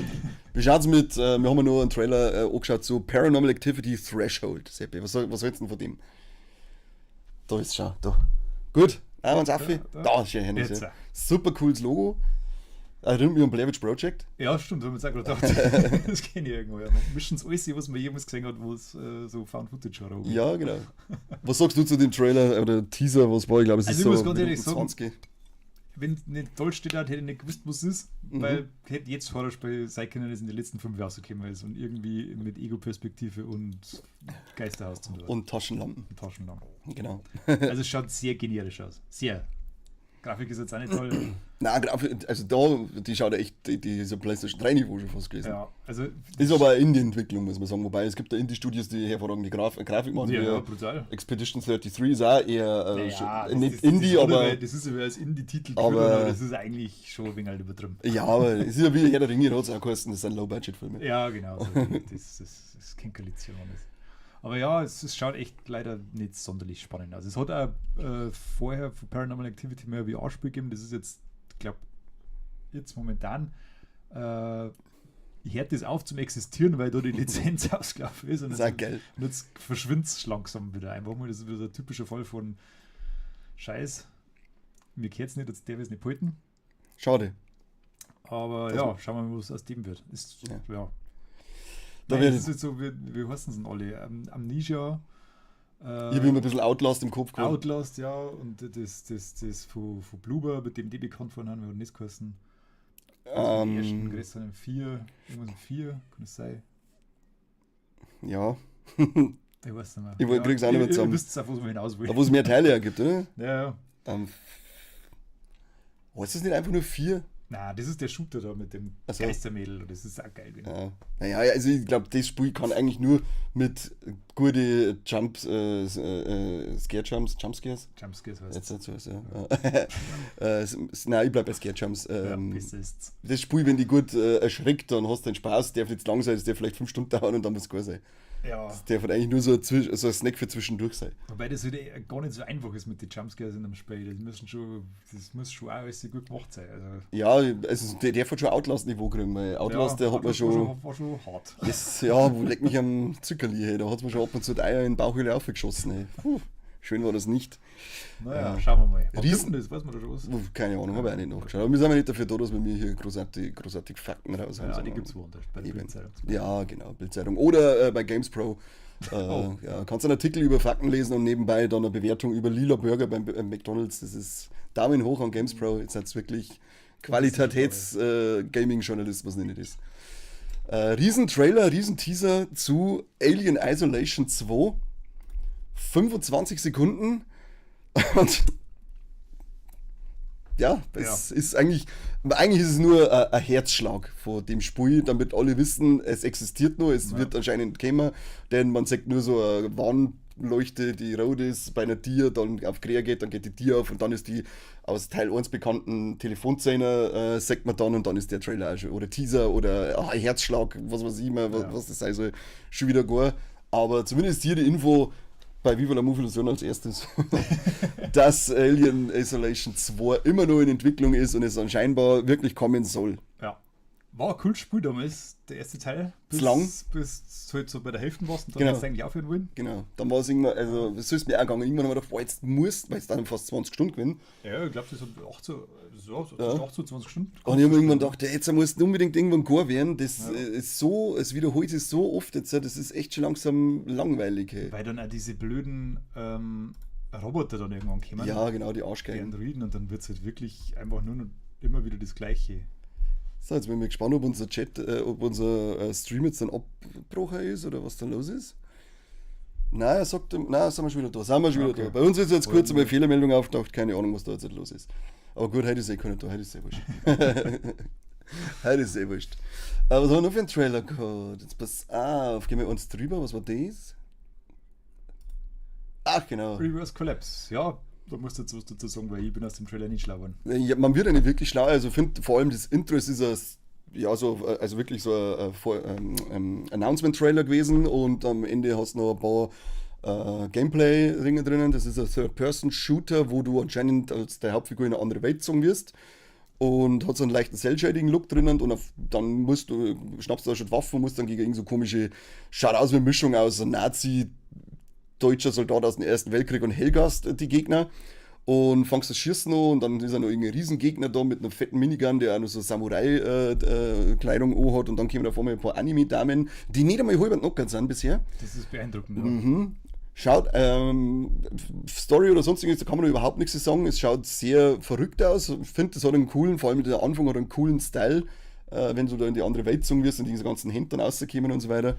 Wie schaut's mit, wir haben ja nur einen Trailer angeschaut, so Paranormal Activity Threshold. Seppi, was hältst du denn von dem? Da ist schon, da. Gut, uns Affe. Da ist schön, Jetzt. ja. Super cooles Logo. Erinnert mich an Blair Witch Project. Ja, stimmt, da haben wir jetzt auch gerade gedacht. Das kenne ich irgendwo. Ja. Mischen alles, was man jemals gesehen hat, wo es so Found Footage war. Ja, genau. Was sagst du zu dem Trailer oder Teaser, was war? Ich glaube, es Also ist ich muss so ganz ehrlich Minuten sagen, 20. Wenn es nicht toll steht, hätte ich nicht gewusst, was es ist, weil hätte jetzt Horrorspiel sein können, das in den letzten 5 Jahren rausgekommen ist und irgendwie mit Ego-Perspektive und Geisterhaus zum Beispiel. Und Taschenlampen, Taschenlampe. genau. Also es schaut sehr generisch aus. Sehr. Grafik ist jetzt auch nicht toll. Nein, also da, die schaut echt, die ist ein PlayStation 3 Niveau schon fast gewesen. Ja, also Ist aber eine Indie-Entwicklung, muss man sagen. Wobei es gibt da Indie-Studios, die hervorragende Grafik machen. ja, wie brutal. Expedition 33 ist auch eher Naja, nicht Indie, aber. Das ist ja als Indie-Titel aber- geführt, aber das ist eigentlich schon ein wenig halt übertrieben. Ja, aber es ist ja wie Herr der Ringe, da hat es auch geheißen, das sind Low-Budget-Filme. Ja, genau. So. Das kennt keine Lition alles. Aber ja, es schaut echt leider nicht sonderlich spannend aus. Es hat auch vorher von Paranormal Activity mehr ein VR-Spiel gegeben. Das ist jetzt, ich glaube, jetzt momentan hört das auf zum Existieren, weil da die Lizenz ausgelaufen ist. Und Das ist auch geil. jetzt verschwindet es langsam wieder einfach mal. Das ist wieder so ein typischer Fall von Scheiß. Mir gehört es nicht, jetzt darf ich es nicht behalten. Schade. Aber Das ja, schauen wir mal, was aus dem wird. Ist, Ja. ja. Da Nein, wird- das ist jetzt so, wie heißen sie denn alle? Amnesia, Ich habe immer ein bisschen Outlast im Kopf gehabt. Outlast, ja, und das von Bloober, mit dem die bekannt von haben, wir haben nicht geheißen. Die ersten größeren 4, irgendwas mit 4, kann es sein? Ja. Ich weiß nicht mehr. Ich krieg's auch nicht mehr zusammen. Ihr wisst auf was wir hinaus wollen. Da wo es mehr Teile ergibt, oder? Ja, ja. Ist das nicht einfach nur 4? Nein, das ist der Shooter da mit dem Ach so. Geistermädel. Das ist auch geil. Ja. Naja, also ich glaube, das Spiel kann eigentlich nur mit gute Scare-Jumps, Jumpscares. Jumpscares heißt Jetzt dazu, ja. Nein, ich bleibe bei Scare-Jumps. besser ist's. Das Spiel, wenn die gut erschreckt, dann hast du den Spaß. Darf nicht lang sein, es darf vielleicht 5 Stunden dauern und dann muss es gut sein. Ja. Das darf halt eigentlich nur so ein Snack für zwischendurch sein. Wobei das wieder gar nicht so einfach ist mit den Jumpscares in einem Spiel. Das muss schon auch alles so gut gemacht sein. Also, Ja, also der darf halt schon Outlast-Niveau kriegen, weil Outlast, der hat man schon. War schon hart. Das, ja, leck mich am Zuckerli, hey. Da hat man schon ab und zu die Eier in die Bauchhöhle aufgeschossen. Hey. Schön war das nicht. Naja, schauen wir mal. Was Riesen- gibt denn das? Weiß man da schon was? Keine Ahnung, habe ich auch nicht nachgeschaut. Aber wir sind ja nicht dafür da, dass wir mir hier großartig Fakten raushauen. Ja, die sondern- gibt es woanders. Bei der Eben. Bildzeitung. Ja, genau, Bildzeitung. Oder bei Games Pro. Ja, kannst du einen Artikel über Fakten lesen und nebenbei dann eine Bewertung über lila Burger beim McDonalds. Das ist Daumen hoch an Games Pro. Jetzt hat es wirklich Qualitäts-Gaming-Journalismus, was nicht ist. Riesentrailer, Riesenteaser zu Alien Isolation 2. 25 Sekunden. Und ja, es ist eigentlich ist es nur ein Herzschlag vor dem Spiel, damit alle wissen, es existiert nur, es wird anscheinend kommen, denn man sagt nur so eine Warnleuchte, die rot ist bei einer Tür, dann auf Quer geht, dann geht die Tür auf und dann ist die aus Teil 1 bekannten Telefonzähne, sagt man dann und dann ist der Trailer auch schon, oder Teaser oder Herzschlag, was weiß ich immer, was das sei soll, schon wieder gar. Aber zumindest hier die Info, bei Viva la Movie-Illusion als erstes, dass Alien Isolation 2 immer noch in Entwicklung ist und es anscheinend wirklich kommen soll. Ja. War ein cooles Spiel damals, der erste Teil. Ist lang. Bis du halt so bei der Hälfte warst und dann Genau. hast du eigentlich aufhören wollen. Genau, dann war es irgendwann, also es ist mir auch gegangen, irgendwann haben wir gedacht, boah, jetzt musst, weil es dann fast 20 Stunden gewinnen. Ja, ich glaube, das hat 20 Stunden. Und ich habe mir irgendwann gedacht, ja, jetzt musst du unbedingt irgendwann gar werden. Das ist so, es wiederholt sich so oft jetzt, das ist echt schon langsam langweilig. Hey. Weil dann auch diese blöden Roboter dann irgendwann kommen. Ja, genau, die Die Arschgeigen. Androiden und dann wird es halt wirklich einfach nur noch immer wieder das Gleiche. So, jetzt bin ich gespannt, ob unser Chat, ob unser Stream jetzt dann abgebrochen ist oder was da los ist. Nein, er sagt, nein, sind wir schon wieder da. Okay. Da. Bei uns ist jetzt kurz einmal Fehlermeldung auftaucht, keine Ahnung, was da jetzt los ist. Aber gut, heute ist eh keiner da, heute ist eh wurscht. Heute ist eh wurscht. Was haben wir noch für einen Trailer gehabt? Jetzt pass auf, gehen wir uns drüber, was war das? Ach, genau. Reverse Collapse, ja, da musst du jetzt was dazu sagen, weil ich bin aus dem Trailer nicht schlau geworden. Ja, man wird ja nicht wirklich schlau, also finde vor allem das Intro, es ist also wirklich so ein Announcement-Trailer gewesen und am Ende hast du noch ein paar Gameplay-Ringe drinnen. Das ist ein Third-Person-Shooter, wo du anscheinend als der Hauptfigur in eine andere Welt gezogen wirst und hat so einen leichten Cell-Shading-Look drinnen und dann schnappst du da schon die Waffe und musst dann gegen so komische, schaut aus wie eine Mischung aus einem Nazi-deutscher Soldat aus dem Ersten Weltkrieg und Hellgast, die Gegner. Und fangst das Schießen noch und dann ist noch irgendein Riesengegner da mit einem fetten Minigun, der auch noch so Samurai-Kleidung hat und dann kommen da vor mir ein paar Anime-Damen, die nicht einmal halb knockert sind bisher. Das ist beeindruckend. Schaut, Story oder sonstiges, da kann man noch überhaupt nichts sagen. Es schaut sehr verrückt aus. Ich finde, das hat einen coolen, vor allem der Anfang hat einen coolen Style, wenn du da in die andere Welt gezogen wirst und diese ganzen Hintern rauskommen und so weiter.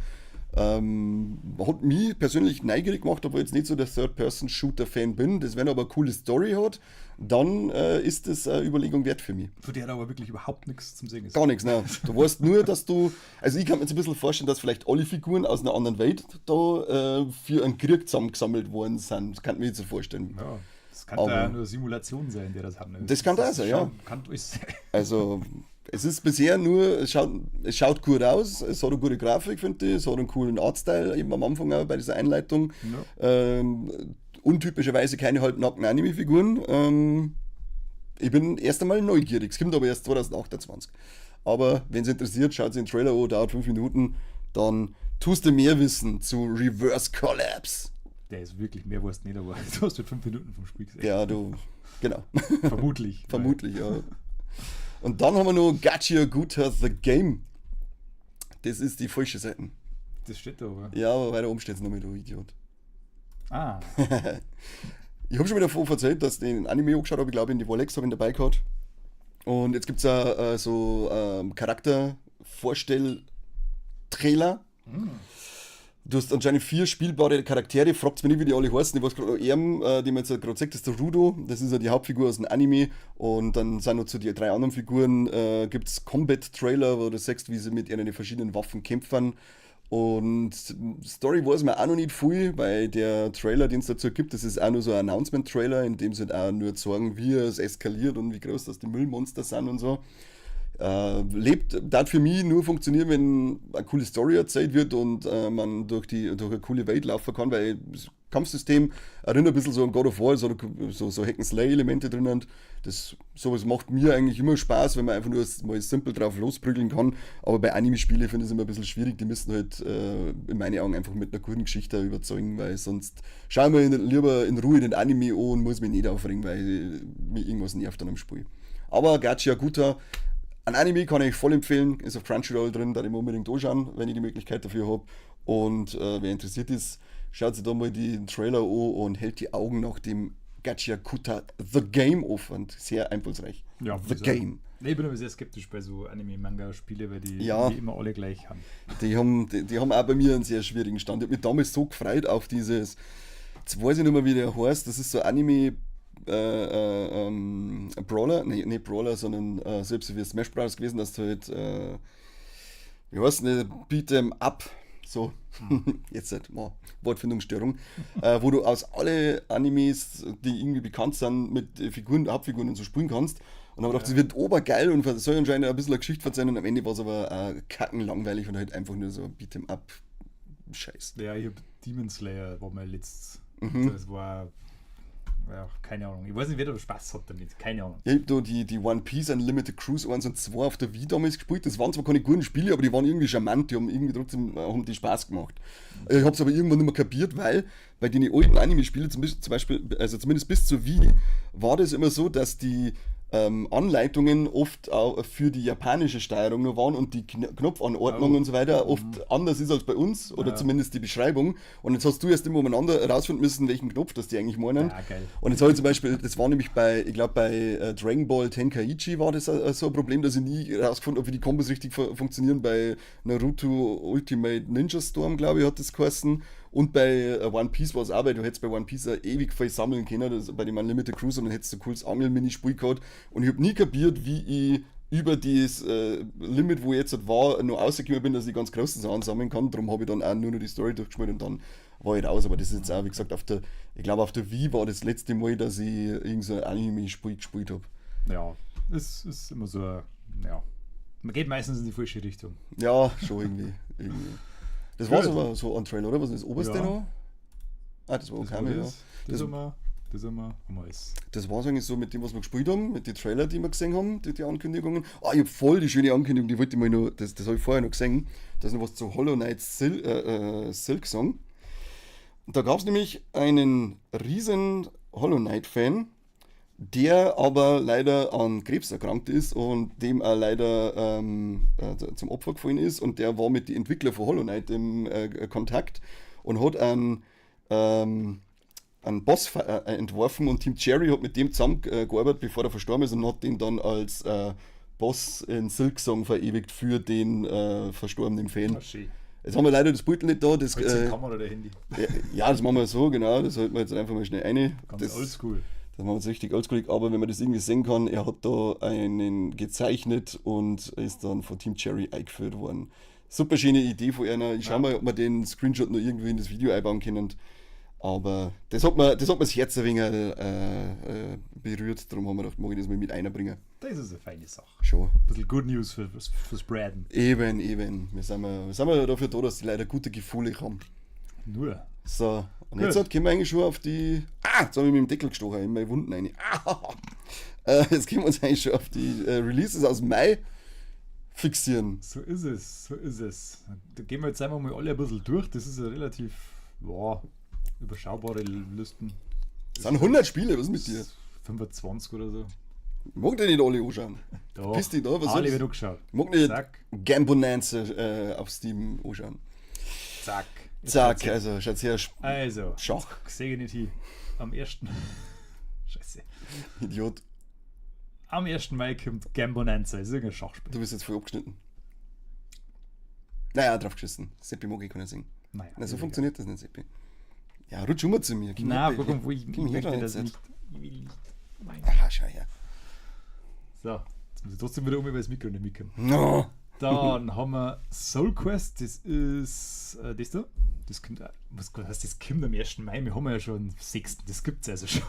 Hat mich persönlich neugierig gemacht, obwohl ich jetzt nicht so der Third-Person-Shooter-Fan bin. Das, wenn er aber eine coole Story hat, dann ist das eine Überlegung wert für mich. Von der hat aber wirklich überhaupt nichts zum Sehen ist. Gar nichts, ne? Du weißt nur, dass du. Also, ich kann mir jetzt ein bisschen vorstellen, dass vielleicht alle Figuren aus einer anderen Welt da für einen Krieg zusammengesammelt worden sind. Das kann ich mir jetzt so vorstellen. Ja, das kann Aber- da nur Simulation sein, der das hat. Ne? Das kann da sein, ja. Kann alles sein. Also, es ist bisher nur, es schaut gut aus, es hat eine gute Grafik, finde ich, es hat einen coolen Artstyle, eben am Anfang auch bei dieser Einleitung. Untypischerweise keine halbnackten Anime-Figuren. Ich bin erst einmal neugierig, es kommt aber erst 2028. Aber wenn es interessiert, schaut sich den Trailer an, dauert 5 Minuten, dann tust du mehr wissen zu Reverse Collapse. der ist wirklich, mehr weißt du nicht, aber du hast halt 5 Minuten vom Spiel gesehen. Ja, genau. Vermutlich. Vermutlich, ja. Und dann haben wir noch Gacha Guta The Game. Das ist die falsche Seite. Das steht da, aber. Ja, aber weiter oben steht es nochmal, du Idiot. Ah. Ich habe schon wieder davon erzählt, dass ich den Anime angeschaut habe. Ich glaube, in die Volex habe ich ihn dabei gehabt. Und jetzt gibt es so Charaktervorstell-Trailer. Du hast anscheinend 4 spielbare Charaktere. Fragt mich nicht, wie die alle heißen. Ich weiß gerade, den man jetzt gerade sagt, das ist der Rudo. Das ist ja die Hauptfigur aus dem Anime. Und dann sind noch zu den 3 anderen Figuren gibt es Combat-Trailer, wo du siehst, wie sie mit ihren verschiedenen Waffen kämpfen. Und Story weiß man auch noch nicht viel, weil der Trailer, den es dazu gibt, das ist auch nur so ein Announcement-Trailer, in dem sie halt auch nur sagen, wie es eskaliert und wie groß das die Müllmonster sind und so. Das für mich nur funktionieren, wenn eine coole Story erzählt wird und man durch eine coole Welt laufen kann, weil das Kampfsystem erinnert ein bisschen so an God of War, so Hack-and-Slay-Elemente drin und sowas macht mir eigentlich immer Spaß, wenn man einfach nur mal simpel drauf losprügeln kann, aber bei Anime-Spielen finde ich es immer ein bisschen schwierig, die müssen halt in meinen Augen einfach mit einer guten Geschichte überzeugen, weil sonst schauen wir lieber in Ruhe den Anime an und muss mich nicht aufregen, weil mich irgendwas nervt an einem Spiel. Aber Gacha Guta, ein Anime kann ich voll empfehlen, ist auf Crunchyroll drin, da ich mir unbedingt anschauen, wenn ich die Möglichkeit dafür habe. Und wer interessiert ist, schaut sich da mal den Trailer an und hält die Augen nach dem Gacha Guta The Game offen. Sehr einfallsreich. Ja, The Game. Ich bin aber sehr skeptisch bei so Anime-Manga-Spielen, weil die immer alle gleich haben. Die haben auch bei mir einen sehr schwierigen Stand. Ich habe mich damals so gefreut auf dieses, jetzt weiß ich nicht mehr, wie der heißt, das ist so Anime Brawler, nicht Brawler, sondern selbst wie Smash Bros. Gewesen, dass du halt, wie heißt denn, Beat'em Up, so, jetzt halt, Wortfindungsstörung, wo du aus alle Animes, die irgendwie bekannt sind, mit Hauptfiguren und so spielen kannst. Und dann habe ich gedacht, das wird obergeil und soll anscheinend ein bisschen eine Geschichte erzählen und am Ende war es aber kackenlangweilig und halt einfach nur so Beat'em Up Scheiß. Ja, ich habe Demon Slayer, war mein letztes, das war... Ja, keine Ahnung. Ich weiß nicht, wer da Spaß hat damit. Keine Ahnung. Ich habe da die One Piece Unlimited Cruise 1 und 2 auf der Wii damals gespielt. Das waren zwar keine guten Spiele, aber die waren irgendwie charmant. Die haben irgendwie trotzdem die Spaß gemacht. Ich habe es aber irgendwann nicht mehr kapiert, weil bei den alten Anime-Spielen, zum Beispiel, also zumindest bis zur Wii, war das immer so, dass die Anleitungen oft auch für die japanische Steuerung nur waren und die Knopfanordnung und so weiter oft anders ist als bei uns oder zumindest die Beschreibung. Und jetzt hast du erst immer umeinander herausfinden müssen, welchen Knopf das die eigentlich meinen. Ja, geil. Und jetzt habe ich zum Beispiel, das war nämlich bei Dragon Ball Tenkaichi war das so ein Problem, dass ich nie herausgefunden habe, wie die Kombos richtig funktionieren. Bei Naruto Ultimate Ninja Storm, glaube ich, hat das geheißen. Und bei One Piece war es auch, weil du hättest bei One Piece ewig viel sammeln können, das, bei dem Unlimited Cruise, und dann hättest du ein cooles Angeln-Minispiel gehabt. Und ich habe nie kapiert, wie ich über das Limit, wo ich jetzt war, noch rausgekommen bin, dass ich ganz großen Sachen sammeln kann. Darum habe ich dann auch nur noch die Story durchgespielt und dann war ich raus. Aber das ist jetzt auch, wie gesagt, ich glaube auf der Wii war das letzte Mal, dass ich irgend so ein Anime-Spiel gespielt habe. Ja, es ist immer so, ja, man geht meistens in die falsche Richtung. Ja, schon irgendwie. Das war aber so ein Trailer, oder? Was ist das oberste noch? Ah, das war okay, ja. Das haben wir alles. Das war eigentlich so mit dem, was wir gespielt haben, mit den Trailer, die wir gesehen haben, die Ankündigungen. Ah, ich habe voll die schöne Ankündigung, die wollte ich mal noch, das habe ich vorher noch gesehen. Da ist noch was zu Hollow Knight Silk Song. Und da gab es nämlich einen riesen Hollow Knight-Fan, der aber leider an Krebs erkrankt ist und dem auch leider zum Opfer gefallen ist. Und der war mit den Entwicklern von Hollow Knight im Kontakt und hat einen Boss entworfen. Und Team Cherry hat mit dem zusammengearbeitet, bevor er verstorben ist, und hat den dann als Boss in Silksong verewigt für den verstorbenen Fan. Oh, schön. Jetzt haben wir leider das Beutel nicht da. Das, die Kamera oder Handy? Ja, das machen wir so, genau. Das halten wir jetzt einfach mal schnell rein. Ganz oldschool. Das machen wir jetzt richtig oldschool, aber wenn man das irgendwie sehen kann, er hat da einen gezeichnet und ist dann von Team Cherry eingeführt worden. Super schöne Idee von einer. Ich schau mal, ob wir den Screenshot noch irgendwie in das Video einbauen können. Aber das hat mir das Herz ein wenig berührt, darum haben wir gedacht, mag ich das mal mit einbringen. Das ist eine feine Sache. Schon. Ein bisschen Good News fürs Braden. Eben. Wir sind ja dafür da, dass die Leute gute Gefühle haben. Nur. So, und jetzt können wir eigentlich schon auf die... jetzt habe ich mit dem Deckel gestochen in meine Wunden rein. Jetzt können wir uns eigentlich schon auf die Releases aus Mai fixieren. So ist es. Da gehen wir jetzt einfach mal alle ein bisschen durch. Das ist ja relativ... Boah. überschaubare Listen. Das sind 100 Spiele, was ist mit dir? 25 oder so. Ich mag die nicht alle anschauen. Da, Piss dich da, was alle soll's? wird angeschaut. Ich mag nicht Zack, Gambonanza auf Steam anschauen. zack. Jetzt Zack, geht's. also schaut sehr Also, Schach. sehe ich nicht hin. Am 1. Scheiße. Idiot. Am 1. Mai kommt Gambonanza. Das ist irgendein Schachspiel. Du bist jetzt voll abgeschnitten. Naja, drauf geschissen. Seppi mag ich keiner singen. Naja, Na, so ist funktioniert das nicht, Seppi. Ja, rutsch immer zu mir. Komm Nein, her, guck mal, wo ich komm her möchte da das jetzt. nicht. Ich will nicht. Nein. Aha, schau her. So, jetzt muss ich trotzdem wieder weil das Mikro nicht mitkommt. No. Dann haben wir Soul Quest, das ist das da. Das kommt, was heißt das kommt am 1. Mai, wir haben ja schon am 6. Das gibt es also schon.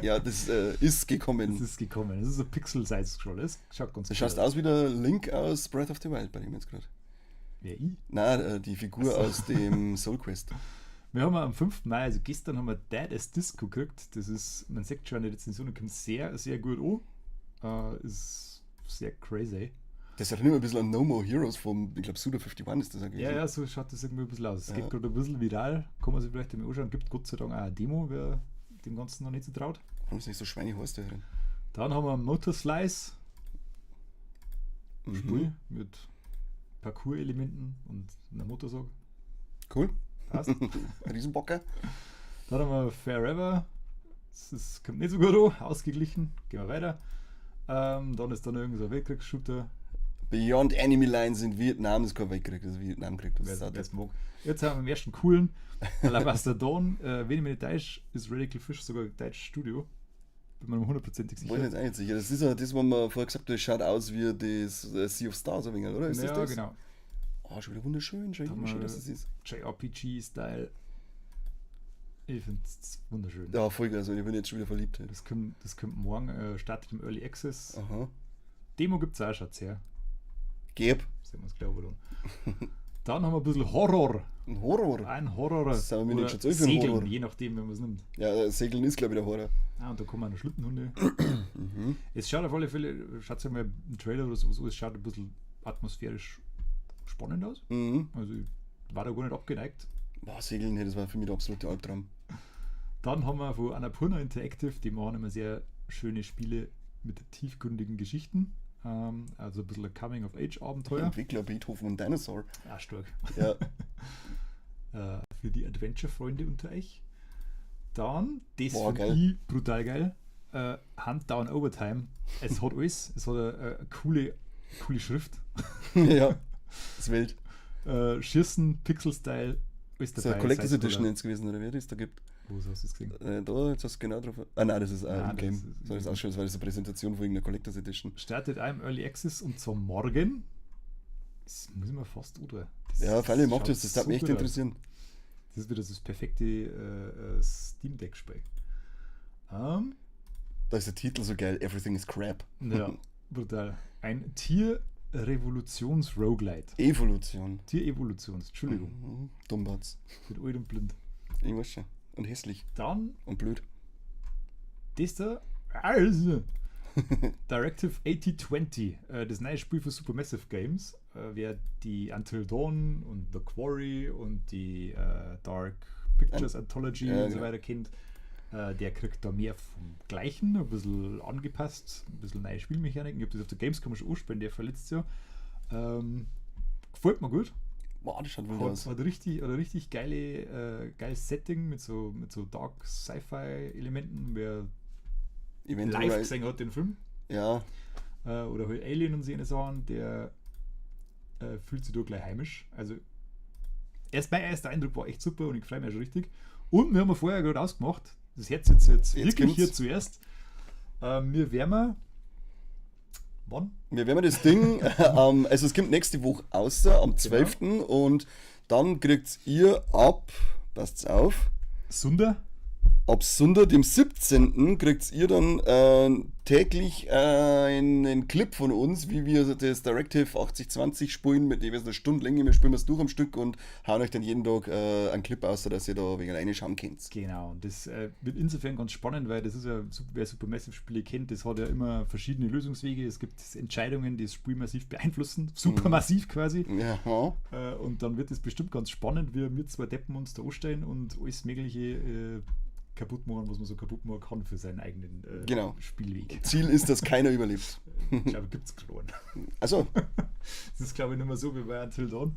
Ja, das ist gekommen. Das ist gekommen. Das ist ein Pixel-Size-Scroll. Das schaut ganz Du gut schaust aus wie der Link aus Breath of the Wild bei dem jetzt gerade. Wer ich? Nein, die Figur aus dem Soul Quest. Wir haben am 5. Mai, also gestern, haben wir Dead as Disco gekriegt. Das ist, man sagt schon, in der Rezension kommt sehr, sehr gut an. Ist sehr crazy. Das hat nicht mehr ein bisschen an No More Heroes vom, ich glaube, Suda51 ist das auch gewesen. Ja, so schaut das irgendwie ein bisschen aus. Es Ja. geht gerade ein bisschen viral. Kann man sich vielleicht einmal anschauen. Gibt Gott sei Dank auch eine Demo, wer dem Ganzen noch nicht so traut. Warum ist nicht so schweinig heiß da drin? Dann haben wir Motor Slice. Spiel mit Parcours-Elementen und einer Motorsage. Cool. Passt. Riesenbocker. Dann haben wir Forever. Das kommt nicht so gut an. Ausgeglichen. Gehen wir weiter. Dann ist dann irgend so ein Weltkriegs-Shooter. Beyond Enemy Lines in Vietnam, das ist kein Weltkrieg, das ist Vietnamkrieg. Das ist Wer auch es mag. Jetzt haben wir den ersten coolen. Alabaster Dawn. Wenn ich mir nicht täusche, ist Radical Fish sogar ein deutsches Studio. Bin mir hundertprozentig Ich bin sicher. jetzt auch nicht sicher. Das ist ja das, was man vorher gesagt hat, das schaut aus wie das Sea of Stars ein wenig, oder? Ist Ja, das? genau. Oh, schon wieder wunderschön, schon Haben wieder schön, wir- dass das ist. JRPG-Style. Ich finde es wunderschön. Ja, voll geil, also ich bin jetzt schon wieder verliebt. Das kommt morgen, startet im Early Access. Aha. Demo gibt es auch, schaut's her. Geb. Sehen wir es gleich dann. Dann haben wir ein bisschen Horror. Ein Horror. Ein Horror. Das sind wir mir oder nicht schon zu viel für einen Segeln, Horror. je nachdem, wenn man es nimmt. Ja, Segeln ist, glaube ich, der Horror. Ah, und da kommen auch noch Schlittenhunde. Mhm. Es schaut auf alle Fälle, schaut sich mal im Trailer oder so, es schaut ein bisschen atmosphärisch spannend aus. Mhm. Also ich war da gar nicht abgeneigt. Boah, Segeln, hey, das war für mich der absolute Albtraum. Dann haben wir von Annapurna Interactive, die machen immer sehr schöne Spiele mit tiefgründigen Geschichten. Also ein bisschen ein Coming-of-Age-Abenteuer. Entwickler Beethoven und Dinosaur. Ah, stark. Ja. Für die Adventure-Freunde unter euch. Dann, das Boah, finde geil. ich brutal geil. Huntdown Overtime. Es hat alles. Es hat eine coole Schrift. Ja. Das ist wild. Schießen, Pixel-Style, alles Das ist eine Collectors Edition jetzt gewesen, oder wie das da gibt. Wo hast du das gesehen? Da, jetzt hast du genau drauf. Ah, nein, das ist Nein, ein Game. das ist- So das ausschaut, das war das eine Präsentation von irgendeiner Collectors Edition. Startet einem Early Access und zwar morgen. Das müssen wir fast oder. Ja, vor allem macht schaut das darf mich echt gut aus. interessieren. Das ist wieder das perfekte Steam Deck-Spiel. Da ist der Titel so geil, Everything is Crap. Ja, brutal. Ein Tier-Revolutions-Roguelite. Evolution. Tier-Evolutions, Entschuldigung. Mhm. Dummbatz. Mit alt und blind. Ich weiß schon. Und hässlich. Dann Und blöd. das da. Also, Directive 8020. Das neue Spiel für Supermassive Games. Wer die Until Dawn und The Quarry und die Dark Pictures Anthology ja, und so genau. weiter kennt, der kriegt da mehr vom Gleichen, ein bisschen angepasst, ein bisschen neue Spielmechaniken. Ich habe das auf der Gamescom schon anspielen, der verletzt ja. Gefällt mir gut. Boah, das schaut wild Hat aus. ein richtig geiles Setting mit so Dark Sci-Fi-Elementen. Wer Event live Horizon. gesehen hat den Film Ja, oder halt Alien und so eine Sachen, der fühlt sich da gleich heimisch. Also mein erster Eindruck war echt super und ich freue mich schon richtig. Und wir haben vorher gerade ausgemacht, das Herz jetzt wirklich kommt's. hier zuerst. Wir werden wann? wir werden das Ding, also es kommt nächste Woche außer am 12. Und dann kriegt ihr ab, passt's auf, Sunder? Ab Sonntag, dem 17. kriegt ihr dann täglich einen Clip von uns, wie wir das Directive 8020 spielen, mit dem wir eine Stunde länger, wir spielen es durch am Stück und hauen euch dann jeden Tag einen Clip aus, dass ihr da wegen reinschauen könnt. Genau, und das wird insofern ganz spannend, weil das ist ja, wer Supermassive-Spiele kennt, das hat ja immer verschiedene Lösungswege. Es gibt Entscheidungen, die das Spiel massiv beeinflussen, supermassiv quasi. Ja. Und dann wird es bestimmt ganz spannend, wie wir zwei Deppen uns da anstellen und alles Mögliche kaputt machen, was man so kaputt machen kann für seinen eigenen Genau. Spielweg. Ziel ist, dass keiner überlebt. Ich glaube, gibt es verloren. Also, Das ist, glaube ich, nicht mehr so wie bei Until Dawn.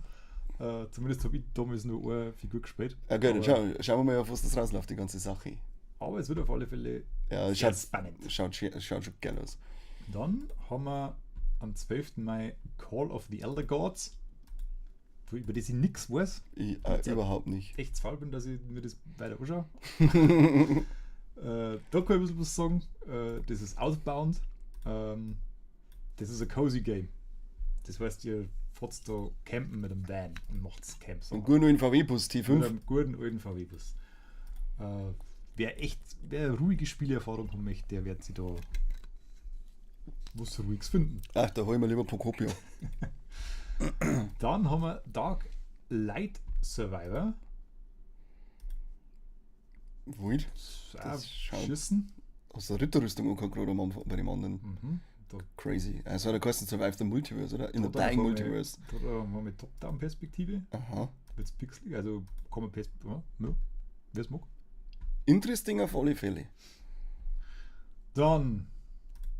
Zumindest habe ich damals nur eine Figur gespielt. okay, dann schauen wir mal, auf was das rausläuft, die ganze Sache. Aber es wird auf alle Fälle Ja, sehr spannend. schaut schon geil aus. Dann haben wir am 12. Mai Call of the Elder Gods, über das ich nichts weiß. Ich, überhaupt nicht. Echt faul bin, dass ich mir das weiter anschaue. Da kann ich ein bisschen was sagen. Das ist Outbound. Das ist ein cozy Game. Das heißt, ihr fahrt da campen mit einem Van und macht Camps. Und gut nur in VW-Bus T5. Mit einem guten alten VW-Bus. Wer eine ruhige Spielerfahrung haben möchte, der wird sich da was Ruhiges finden. Ach, da hol ich mir lieber Procopio. Dann haben wir Dark Light Survivor. Wild. Das schaut- Schießen. Aus der Ritterrüstung angeguckt gerade am Anfang bei dem anderen. Da, Crazy. Also der kostet Survive the Multiverse, oder? In the da Dying haben wir- Multiverse. Da haben wir mit Top-Down-Perspektive. Aha. Wird es pixelig, also kann man Perspektive. Ja, wer es mag. Interesting auf alle Fälle. Dann,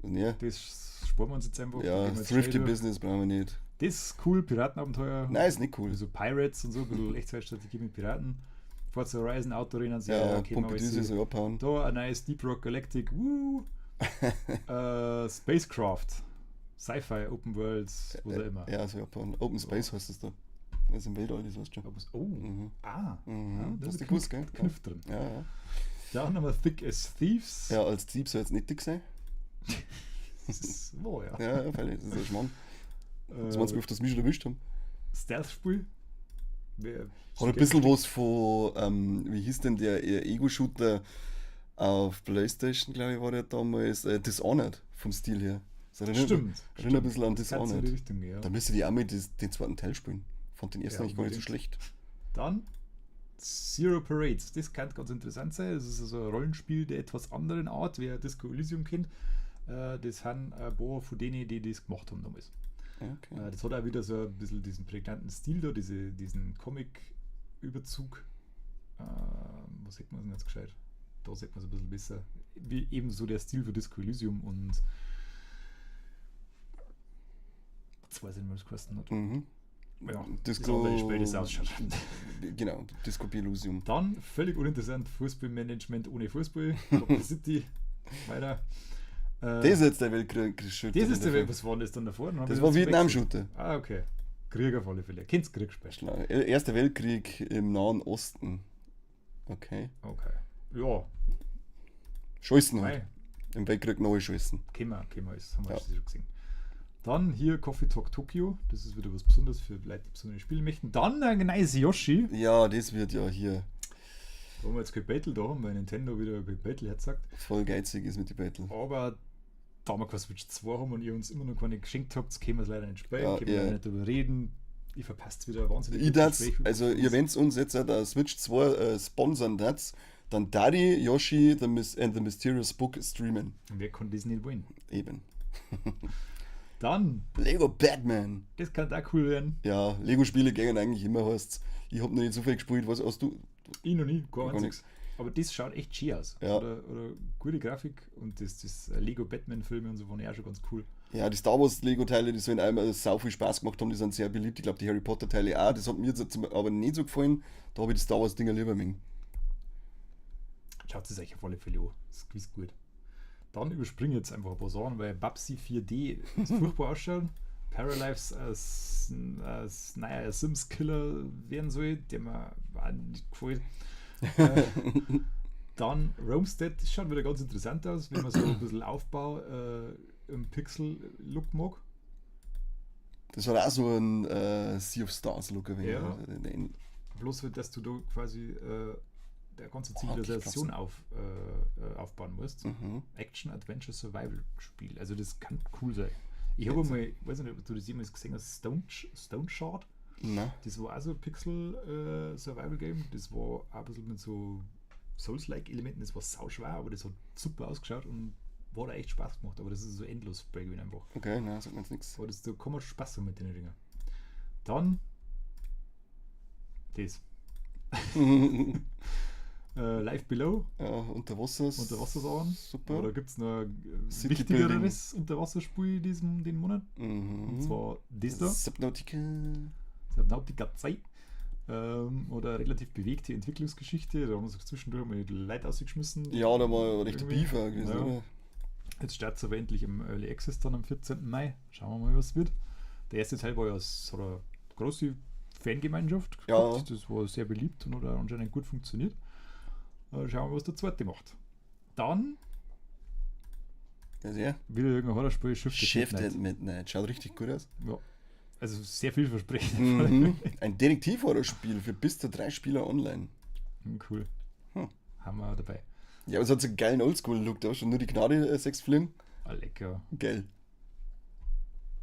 Und ja, das sparen wir uns jetzt einfach. ja, Da gehen wir jetzt Thrifty schnell durch. Business brauchen wir nicht. Das ist cool, Piratenabenteuer. Nein, ist nicht cool. Also Pirates und so, ein bisschen Echtzeitstrategie mit Piraten. Forza Horizon, Autorennen, Ja, kennt man Pumpe alles. diese so abhauen. Da ein neues Deep Rock Galactic, woo! Spacecraft, Sci-Fi, Open Worlds, was auch immer. Ja, so abhauen. Open Space heißt das da. Das ist im Weltall, das weißt du schon. Oh, Mhm. ah, Mhm. da Hast ist du ein gewusst, gell? Kniff drin. Ja, ja. Dann haben wir Thick as Thieves. Ja, als Dieb soll jetzt nicht dick sein. Das ist wahr, ja. Ja, ja, freilich, das ist ein Schmarrn. Jetzt Äh, meinst du, wie oft das mich schon erwischt haben? Stealth-Spiel. Hat ein bisschen was von, wie hieß denn der Ego-Shooter auf Playstation, glaube ich, war der damals, Dishonored vom Stil her. Das erinnert ein bisschen an Das kann's in Dishonored. die Richtung gehen, ja. Da müsste die auch mal den zweiten Teil spielen. Fand den ersten Ja, eigentlich gar nicht so unbedingt. schlecht. Dann Zero Parades. Das kann ganz interessant sein. Das ist also ein Rollenspiel der etwas anderen Art, wer Disco Elysium kennt. Das sind ein paar von denen, die das gemacht haben damals. Okay. Das hat auch wieder so ein bisschen diesen prägnanten Stil da, diesen Comic-Überzug. Was sieht man denn jetzt gescheit? Da sieht man es ein bisschen besser. Wie ebenso der Stil für Disco Elysium und jetzt weiß ich nicht mehr, was es gekostet hat. Mhm. Ja, Disco- das andere Spiel, das ausschaut. Genau, Disco Illusium. Dann völlig uninteressant, Fußballmanagement ohne Fußball. Rocket City, weiter. Das ist jetzt der Weltkrieg-Shooter. Das ist der Welt, was war das dann davor? Dann haben Das wir war uns Vietnam-Shooter. gewechselt. Ah, okay. Krieg auf alle Fälle. Kennst du Kriegsspiel? Erster Weltkrieg im Nahen Osten. Okay. Okay. Ja, Scheißen halt. nein, Im Weltkrieg neue Scheißen. können wir ist, haben wir Ja. schon gesehen. Dann hier Coffee Talk Tokyo. Das ist wieder was Besonderes für Leute, die besondere Spiele möchten. Dann ein nice Yoshi. Ja, das wird ja hier Da haben wir jetzt kein Battle da haben, weil Nintendo wieder ein Battle herzagt. voll geizig ist mit den Battle. Aber da wir keine Switch 2 haben und ihr uns immer noch keine geschenkt habt, können wir es leider nicht spielen, Ja, können wir ja. leider nicht darüber reden. Ich verpasst wieder wahnsinnig. Ich gutes darf's, Gespräch. also ihr wennt uns jetzt der Switch 2 sponsern das, dann Daddy, Yoshi and the Mysterious Book streamen. Wer kann das nicht wollen? Eben. Dann, Lego Batman. das kann auch cool werden. Ja, Lego-Spiele gehen eigentlich immer, heißt's. Ich hab noch nicht so viel gespielt, was hast du? Ich noch nie, gar Gar nichts. Aber das schaut echt schön aus. Ja. Oder gute Grafik und das Lego Batman-Filme und so waren ja auch schon ganz cool. Ja, die Star Wars Lego-Teile, die sollen einmal sau viel Spaß gemacht haben, die sind sehr beliebt. Ich glaube, die Harry Potter-Teile auch. Das hat mir jetzt aber nicht so gefallen. Da habe ich die Star Wars-Dinger lieber mögen. Schaut es euch auf alle Fälle an. Das ist gewiss gut. Dann überspringe ich jetzt einfach ein paar Sachen, weil Babsi 4D furchtbar ausschaut. Paralives als naja, Sims-Killer werden soll, der mir auch nicht gefällt. Dann Roamstead, das schaut wieder ganz interessant aus, wenn man so ein bisschen Aufbau im Pixel-Look mag. Das hat auch so ein Sea of Stars-Look. Ja. Bloß, dass du da quasi der ganze Zivilisation aufbauen musst. Action-Adventure-Survival-Spiel. Also das kann cool sein. Ich habe mal, ich weiß nicht, ob du das jemals gesehen hast, Stone Shard. Nein. Das war auch so ein Pixel-Survival-Game. Das war auch ein bisschen mit so Souls-like-Elementen. Das war sauschwer, aber das hat super ausgeschaut und war da echt Spaß gemacht. Aber das ist so endlos Breakaway einfach. Okay, nein, sagt man jetzt nichts. Aber da kann man Spaß haben mit den Dingen. Dann das. Live Below. Ja, Unterwassersachen. Super. Oder gibt es noch City wichtigeres Unterwasserspiel den Monat? Und zwar das da. Subnautica 2. Oder relativ bewegte Entwicklungsgeschichte. Da haben wir sich zwischendurch mal die Leute ausgeschmissen. Ja, da war recht Irgendwie. Beef gewesen, Ja. oder? Jetzt startet es aber endlich im Early Access dann am 14. Mai. Schauen wir mal, was wird. Der erste Teil war ja so eine große Fangemeinschaft. Ja. Gehabt. Das war sehr beliebt und hat auch anscheinend gut funktioniert. Schauen wir mal, was der zweite macht. Dann Ja, sehr. wieder irgendein Horrorspiel, Shift at Midnight. Schaut richtig gut aus. Ja. Also sehr vielversprechend. Ein Detektiv-Horrorspiel für bis zu 3 Spieler online. Cool. Haben wir auch dabei. Ja, aber es hat so einen geilen Oldschool-Look da. Schon nur die Gnade 6 Flimm. Lecker. Geil.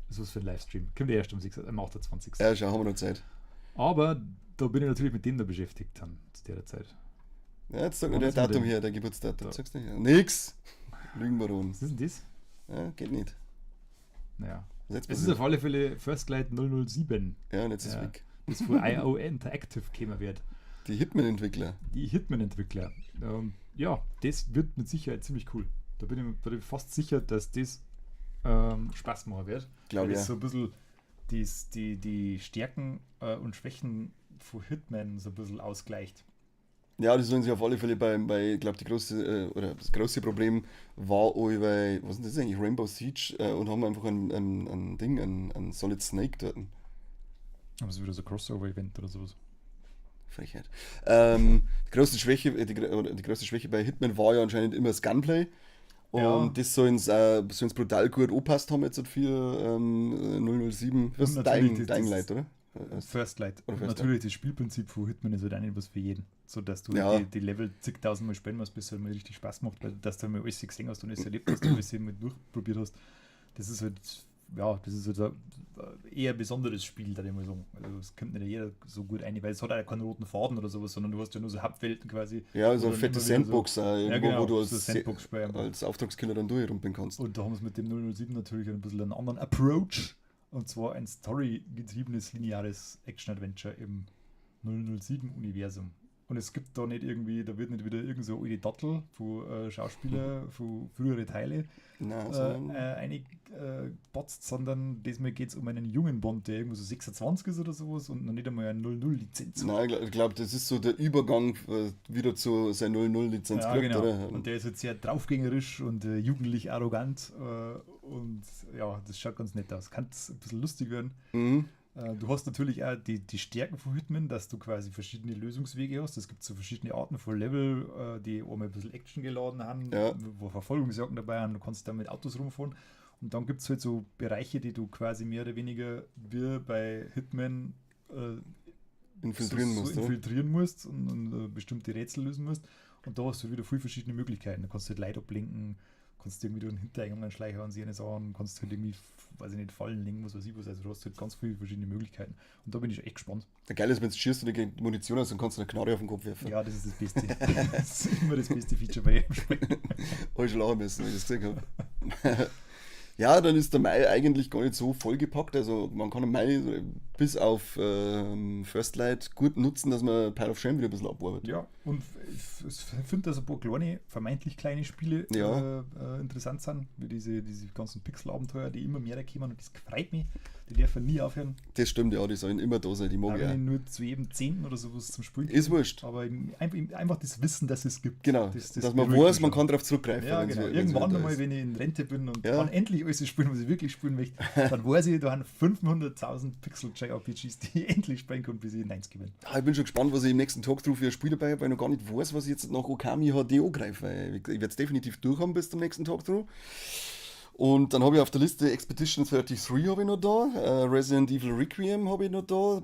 Das ist was für ein Livestream. Kommt ja erst am 28. Ja, schau, haben wir noch Zeit. Aber da bin ich natürlich mit dem da beschäftigt dann zu der Zeit. Ja, jetzt sag mir Wann der ist denn Datum denn? hier, der Geburtsdatum. Da. Sagst du ja. Nix. Lügenbaron. Was ist denn das? Ja, geht nicht. Naja. Was jetzt Es ist auf alle Fälle First Light 007. Ja, und jetzt ist Ja. weg. Das von IO Interactive käme wird. Die Hitman-Entwickler. Die Hitman-Entwickler. Ja, das wird mit Sicherheit ziemlich cool. Da bin ich fast sicher, dass das Spaß machen wird. Glaub Weil das ja. so ein bisschen die Stärken und Schwächen von Hitman so ein bisschen ausgleicht. Ja, das sollen sie auf alle Fälle ich glaube, das große Problem war bei, was ist das eigentlich, Rainbow Siege und haben einfach ein Solid Snake dort. Aber es ist wieder so ein Crossover-Event oder sowas. Frechheit. Die größte Schwäche bei Hitman war ja anscheinend immer das Gunplay. Und Ja. das sollen's brutal gut angepasst haben jetzt für 007. Was ist natürlich Dying das- Light, oder? First Light. Oder Und First natürlich das Spielprinzip von Hitman ist halt auch nicht was für jeden. So dass du Ja. die Level zigtausendmal spielen musst, bis es halt mal richtig Spaß macht, weil dass du mal alles gesehen hast und alles erlebt hast und alles mal durchprobiert hast. Das ist halt, ein eher besonderes Spiel, da ich mal sagen. Also es kommt nicht jeder so gut ein, weil es hat auch keinen roten Faden oder sowas, sondern du hast ja nur so Hauptwelten quasi. Ja, so wo eine dann fette immer wieder Sandbox, irgendwo, genau, wo du so Sandbox-Spiel einfach. als Auftragskiller dann durchrumpeln kannst. Und da haben sie mit dem 007 natürlich ein bisschen einen anderen Approach. Und zwar ein storygetriebenes, lineares Action-Adventure im 007-Universum. Und es gibt da nicht irgendwie, da wird nicht wieder irgend so alte Dattel von Schauspieler, von frühere Teile Nein, botzt, sondern diesmal geht es um einen jungen Bond, der irgendwo so 26 ist oder sowas und noch nicht einmal eine 00-Lizenz hat. Nein, ich glaube, das ist so der Übergang wieder zu seiner 00-Lizenz Ja, kriegt, genau. oder? Und der ist jetzt sehr draufgängerisch und jugendlich arrogant und ja, das schaut ganz nett aus. Kann ein bisschen lustig werden. Mhm. Du hast natürlich auch die Stärken von Hitman, dass du quasi verschiedene Lösungswege hast. Es gibt so verschiedene Arten von Level, die einmal ein bisschen Action geladen haben, Ja. wo Verfolgungsjagden dabei haben. Du kannst da mit Autos rumfahren. Und dann gibt es halt so Bereiche, die du quasi mehr oder weniger wie bei Hitman Infiltrieren musst, oder? infiltrieren musst und bestimmte Rätsel lösen musst. Und da hast du wieder viele verschiedene Möglichkeiten. Du kannst halt Leute ablenken, kannst irgendwie durch den Hintereingang einen Schleicher an sie eine Sachen, kannst halt irgendwie, weiß ich nicht, Fallen legen, was weiß ich was. Also du hast halt ganz viele verschiedene Möglichkeiten. Und da bin ich echt gespannt. Der Geile ist, wenn du schießt und du Munition hast, dann kannst du eine Knarre auf den Kopf werfen. Ja, das ist das Beste. Das ist immer das beste Feature bei jedem Spiel. Habe ich schon lachen müssen, wenn ich das gesehen habe. Ja, dann ist der Mai eigentlich gar nicht so vollgepackt. Also man kann den Mai bis auf First Light gut nutzen, dass man Pile of Shame wieder ein bisschen abarbeitet. Ja, und ich finde, dass ein paar kleine, vermeintlich kleine Spiele Ja. interessant sind, wie diese ganzen Pixel-Abenteuer, die immer mehr da kommen und das freut mich. Die dürfen nie aufhören. Das stimmt, ja, die sollen immer da sein, die mag Auch ich wenn auch. ich nur zu jedem 10. oder sowas zum Spielen Ist wurscht. aber einfach das Wissen, dass es gibt. Genau, Das dass man beruhigt weiß, mich man schon. kann darauf zurückgreifen. Ja, wenn's genau. wenn's Irgendwann wieder da einmal, ist. wenn ich in Rente bin und Ja. kann endlich alles spielen, was ich wirklich spielen möchte, dann weiß ich, da haben 500.000 Pixel-JRPGs, die ich endlich spielen kann, bis ich 90 bin. Ah, ich bin schon gespannt, was ich im nächsten Talkthrough für ein Spiel dabei habe, weil ich noch gar nicht weiß, was ich jetzt nach Okami HD angreife. Weil ich werde es definitiv durchhaben bis zum nächsten Talkthrough. Und dann habe ich auf der Liste Expedition 33 habe ich noch da, Resident Evil Requiem habe ich noch da,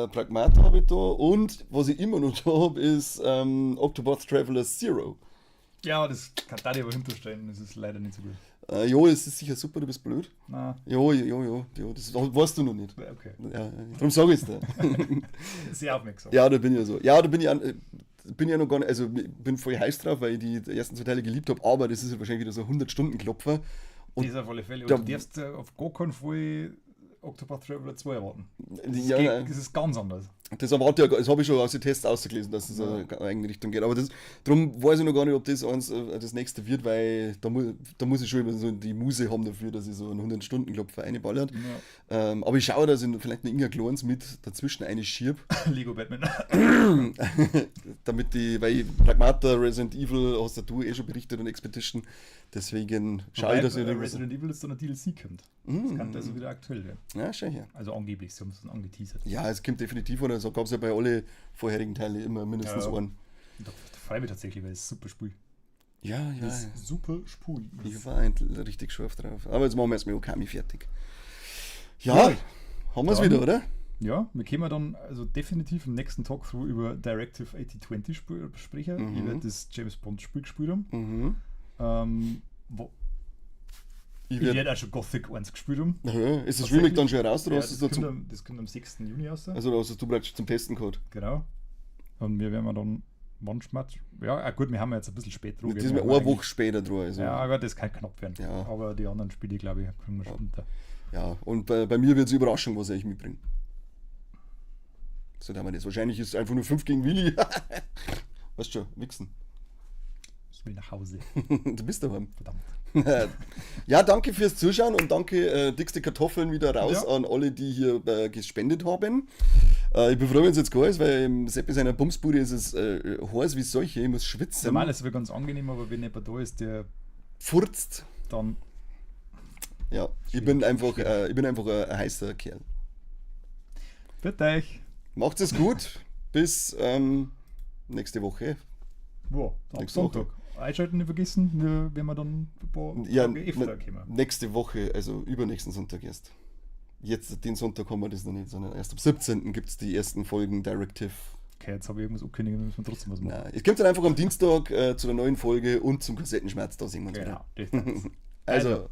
Pragmata habe ich da und was ich immer noch da habe, ist Octopath Traveler Zero. Ja, das kann da aber hinterstellen, das ist leider nicht so gut. Jo, es ist sicher super, du bist blöd. Na, Jo, das weißt du noch nicht. okay. Ja, darum sage ich es dir. Sehr aufmerksam. Ja, da bin ich ja so. Ja, da bin ich ja noch gar nicht, also ich bin voll heiß drauf, weil ich die ersten 2 Teile geliebt habe, aber das ist ja wahrscheinlich wieder so 100-Stunden-Klopfer. Und Das auf alle Fälle. da- Und du darfst auf gar keinen Fall Octopath Traveler 2 erwarten. ja, Das ist ganz anders. das erwarte ich, das habe ich schon aus den Tests ausgelesen, dass es in eine eigene Richtung geht. Aber darum weiß ich noch gar nicht, ob das das nächste wird, weil da muss ich schon immer so die Muse haben dafür, dass ich so einen 100-Stunden-Klopfer reinballert. Ja. Aber ich schaue, dass ich vielleicht noch irgendein Kleines mit dazwischen eine schieb, Lego Batman. damit weil Pragmata, Resident Evil, hast ja du eh schon berichtet und Expedition, deswegen schaue ich, dass ich Resident Evil ist dann ein DLC kommt. Das kann also wieder aktuell werden. Ja, schau her. Also angeblich, sie haben es dann angeteasert. Ja, es kommt definitiv, oder so gab es ja bei alle vorherigen Teilen immer mindestens Ja. einen. Da freue ich mich tatsächlich, weil es super Spiel. Ja, Das ist super Spiel. ich war richtig scharf drauf. Aber jetzt machen wir erstmal Okami fertig. Ja, haben wir es Dann- wieder, oder? Ja, wir können dann also definitiv im nächsten Talkthrough über Directive 8020 sprechen. Ich werde das James Bond Spiel gespielt haben. Ich werde auch schon Gothic 1 gespielt haben. Ja, ist das Remake dann schon raus, oder Ja, hast du das, dazu? das kommt am 6. Juni raus. Also, hast du praktisch zum Testen gehabt? Genau. Und wir werden dann manchmal. Ja, gut, wir haben jetzt ein bisschen spät dran. Das ist mir eine Woche später dran. Also. Ja, aber das kann knapp werden. Ja. Aber die anderen Spiele, glaube ich, kriegen wir schon unter. Ja, und bei mir wird es Überraschung, was ich mitbringe. So, da haben wir das. Wahrscheinlich ist es einfach nur 5 gegen Willi. Weißt schon, wichsen. Ich will nach Hause. Du bist daheim. Verdammt. Ja, danke fürs Zuschauen und danke, dickste Kartoffeln wieder raus Ja. an alle, die hier gespendet haben. Ich befreue mich jetzt gar nicht, weil im Seppi seiner Bumsbude ist es heiß wie solche, ich muss schwitzen. Normal ist es ganz angenehm, aber wenn jemand da ist, der Furzt. dann. Ja, ich bin einfach ein heißer Kerl. Bitte euch. Macht's es gut. Bis nächste Woche. Wo? Am Nächste Sonntag. Einschalten nicht vergessen, wenn wir dann ein paar Ja, Tage öfter kommen. nächste Woche, also übernächsten Sonntag erst. Jetzt, den Sonntag haben wir das noch nicht, sondern erst am 17. gibt es die ersten Folgen Directive. Okay, jetzt habe ich irgendwas abkündigen, müssen wir trotzdem was machen. Nein, es kommt dann einfach am Dienstag zu der neuen Folge und zum Kassettenschmerz, da sehen wir uns Genau, wieder. das. Also,